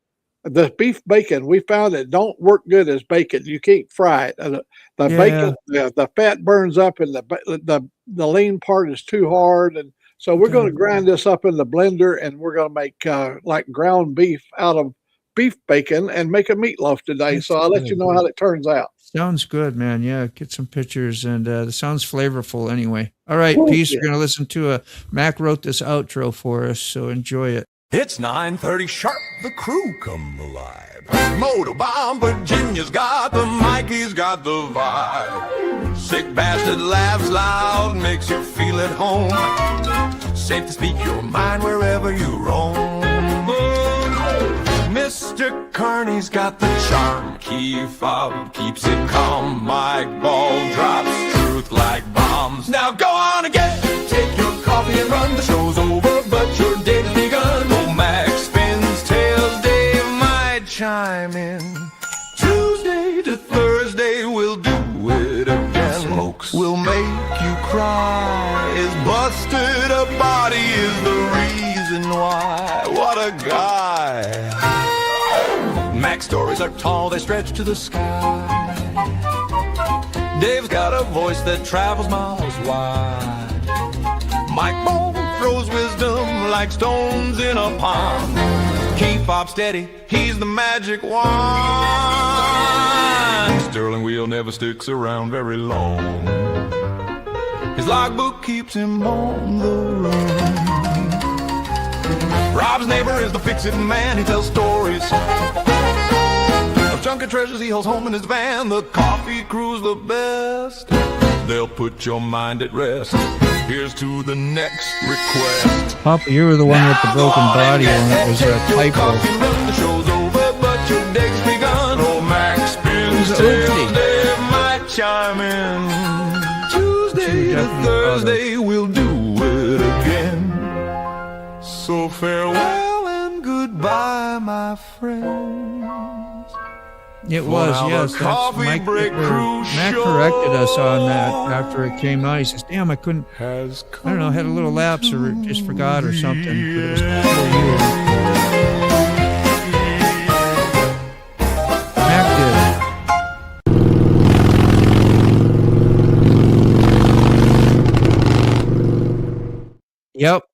The beef bacon, we found it don't work good as bacon. You can't fry it. The bacon, the fat burns up, and the lean part is too hard. And so we're going to grind this up in the blender, and we're going to make like ground beef out of beef bacon and make a meatloaf today. So I'll let you know how it turns out. Sounds good, man. Yeah, get some pictures, and it sounds flavorful anyway. All right, peace. We're going to listen to Mac wrote this outro for us, so enjoy it. It's 9:30 sharp, the crew come alive. MotoBaum, Virginia's got the mic, he's got the vibe. Sick bastard laughs loud, makes you feel at home. Safe to speak your mind wherever you roam. Mr. Carney's got the charm, key fob keeps it calm. Mike Ball drops truth like bombs. Now go on again, take your coffee and run. The show's over, but you're chime in. Tuesday to Thursday, we'll do it again. Smokes will make you cry. His busted up body is the reason why. What a guy. Mac's stories are tall, they stretch to the sky. Dave's got a voice that travels miles wide. Mike Bone throws wisdom like stones in a pond. Keep Bob steady, he's the magic wand. Sterling Wheel never sticks around very long. His logbook keeps him on the run. Rob's neighbor is the fix-it man, he tells stories of junket treasures he holds home in his van. The coffee crew's the best, they'll put your mind at rest. Here's to the next request. Papa, you were the one with the broken body and it was a typo. The show's over, but your day's begun. Oh, Max spins till Dave might chime in. Tuesday to Thursday, we'll do it again. So farewell and goodbye, my friends. It was, yes. That's Mike. Matt corrected us on that after it came out. He says, damn, I couldn't, I don't know, had a little lapse or just forgot or something. But it was before you. Mac did it. Yep.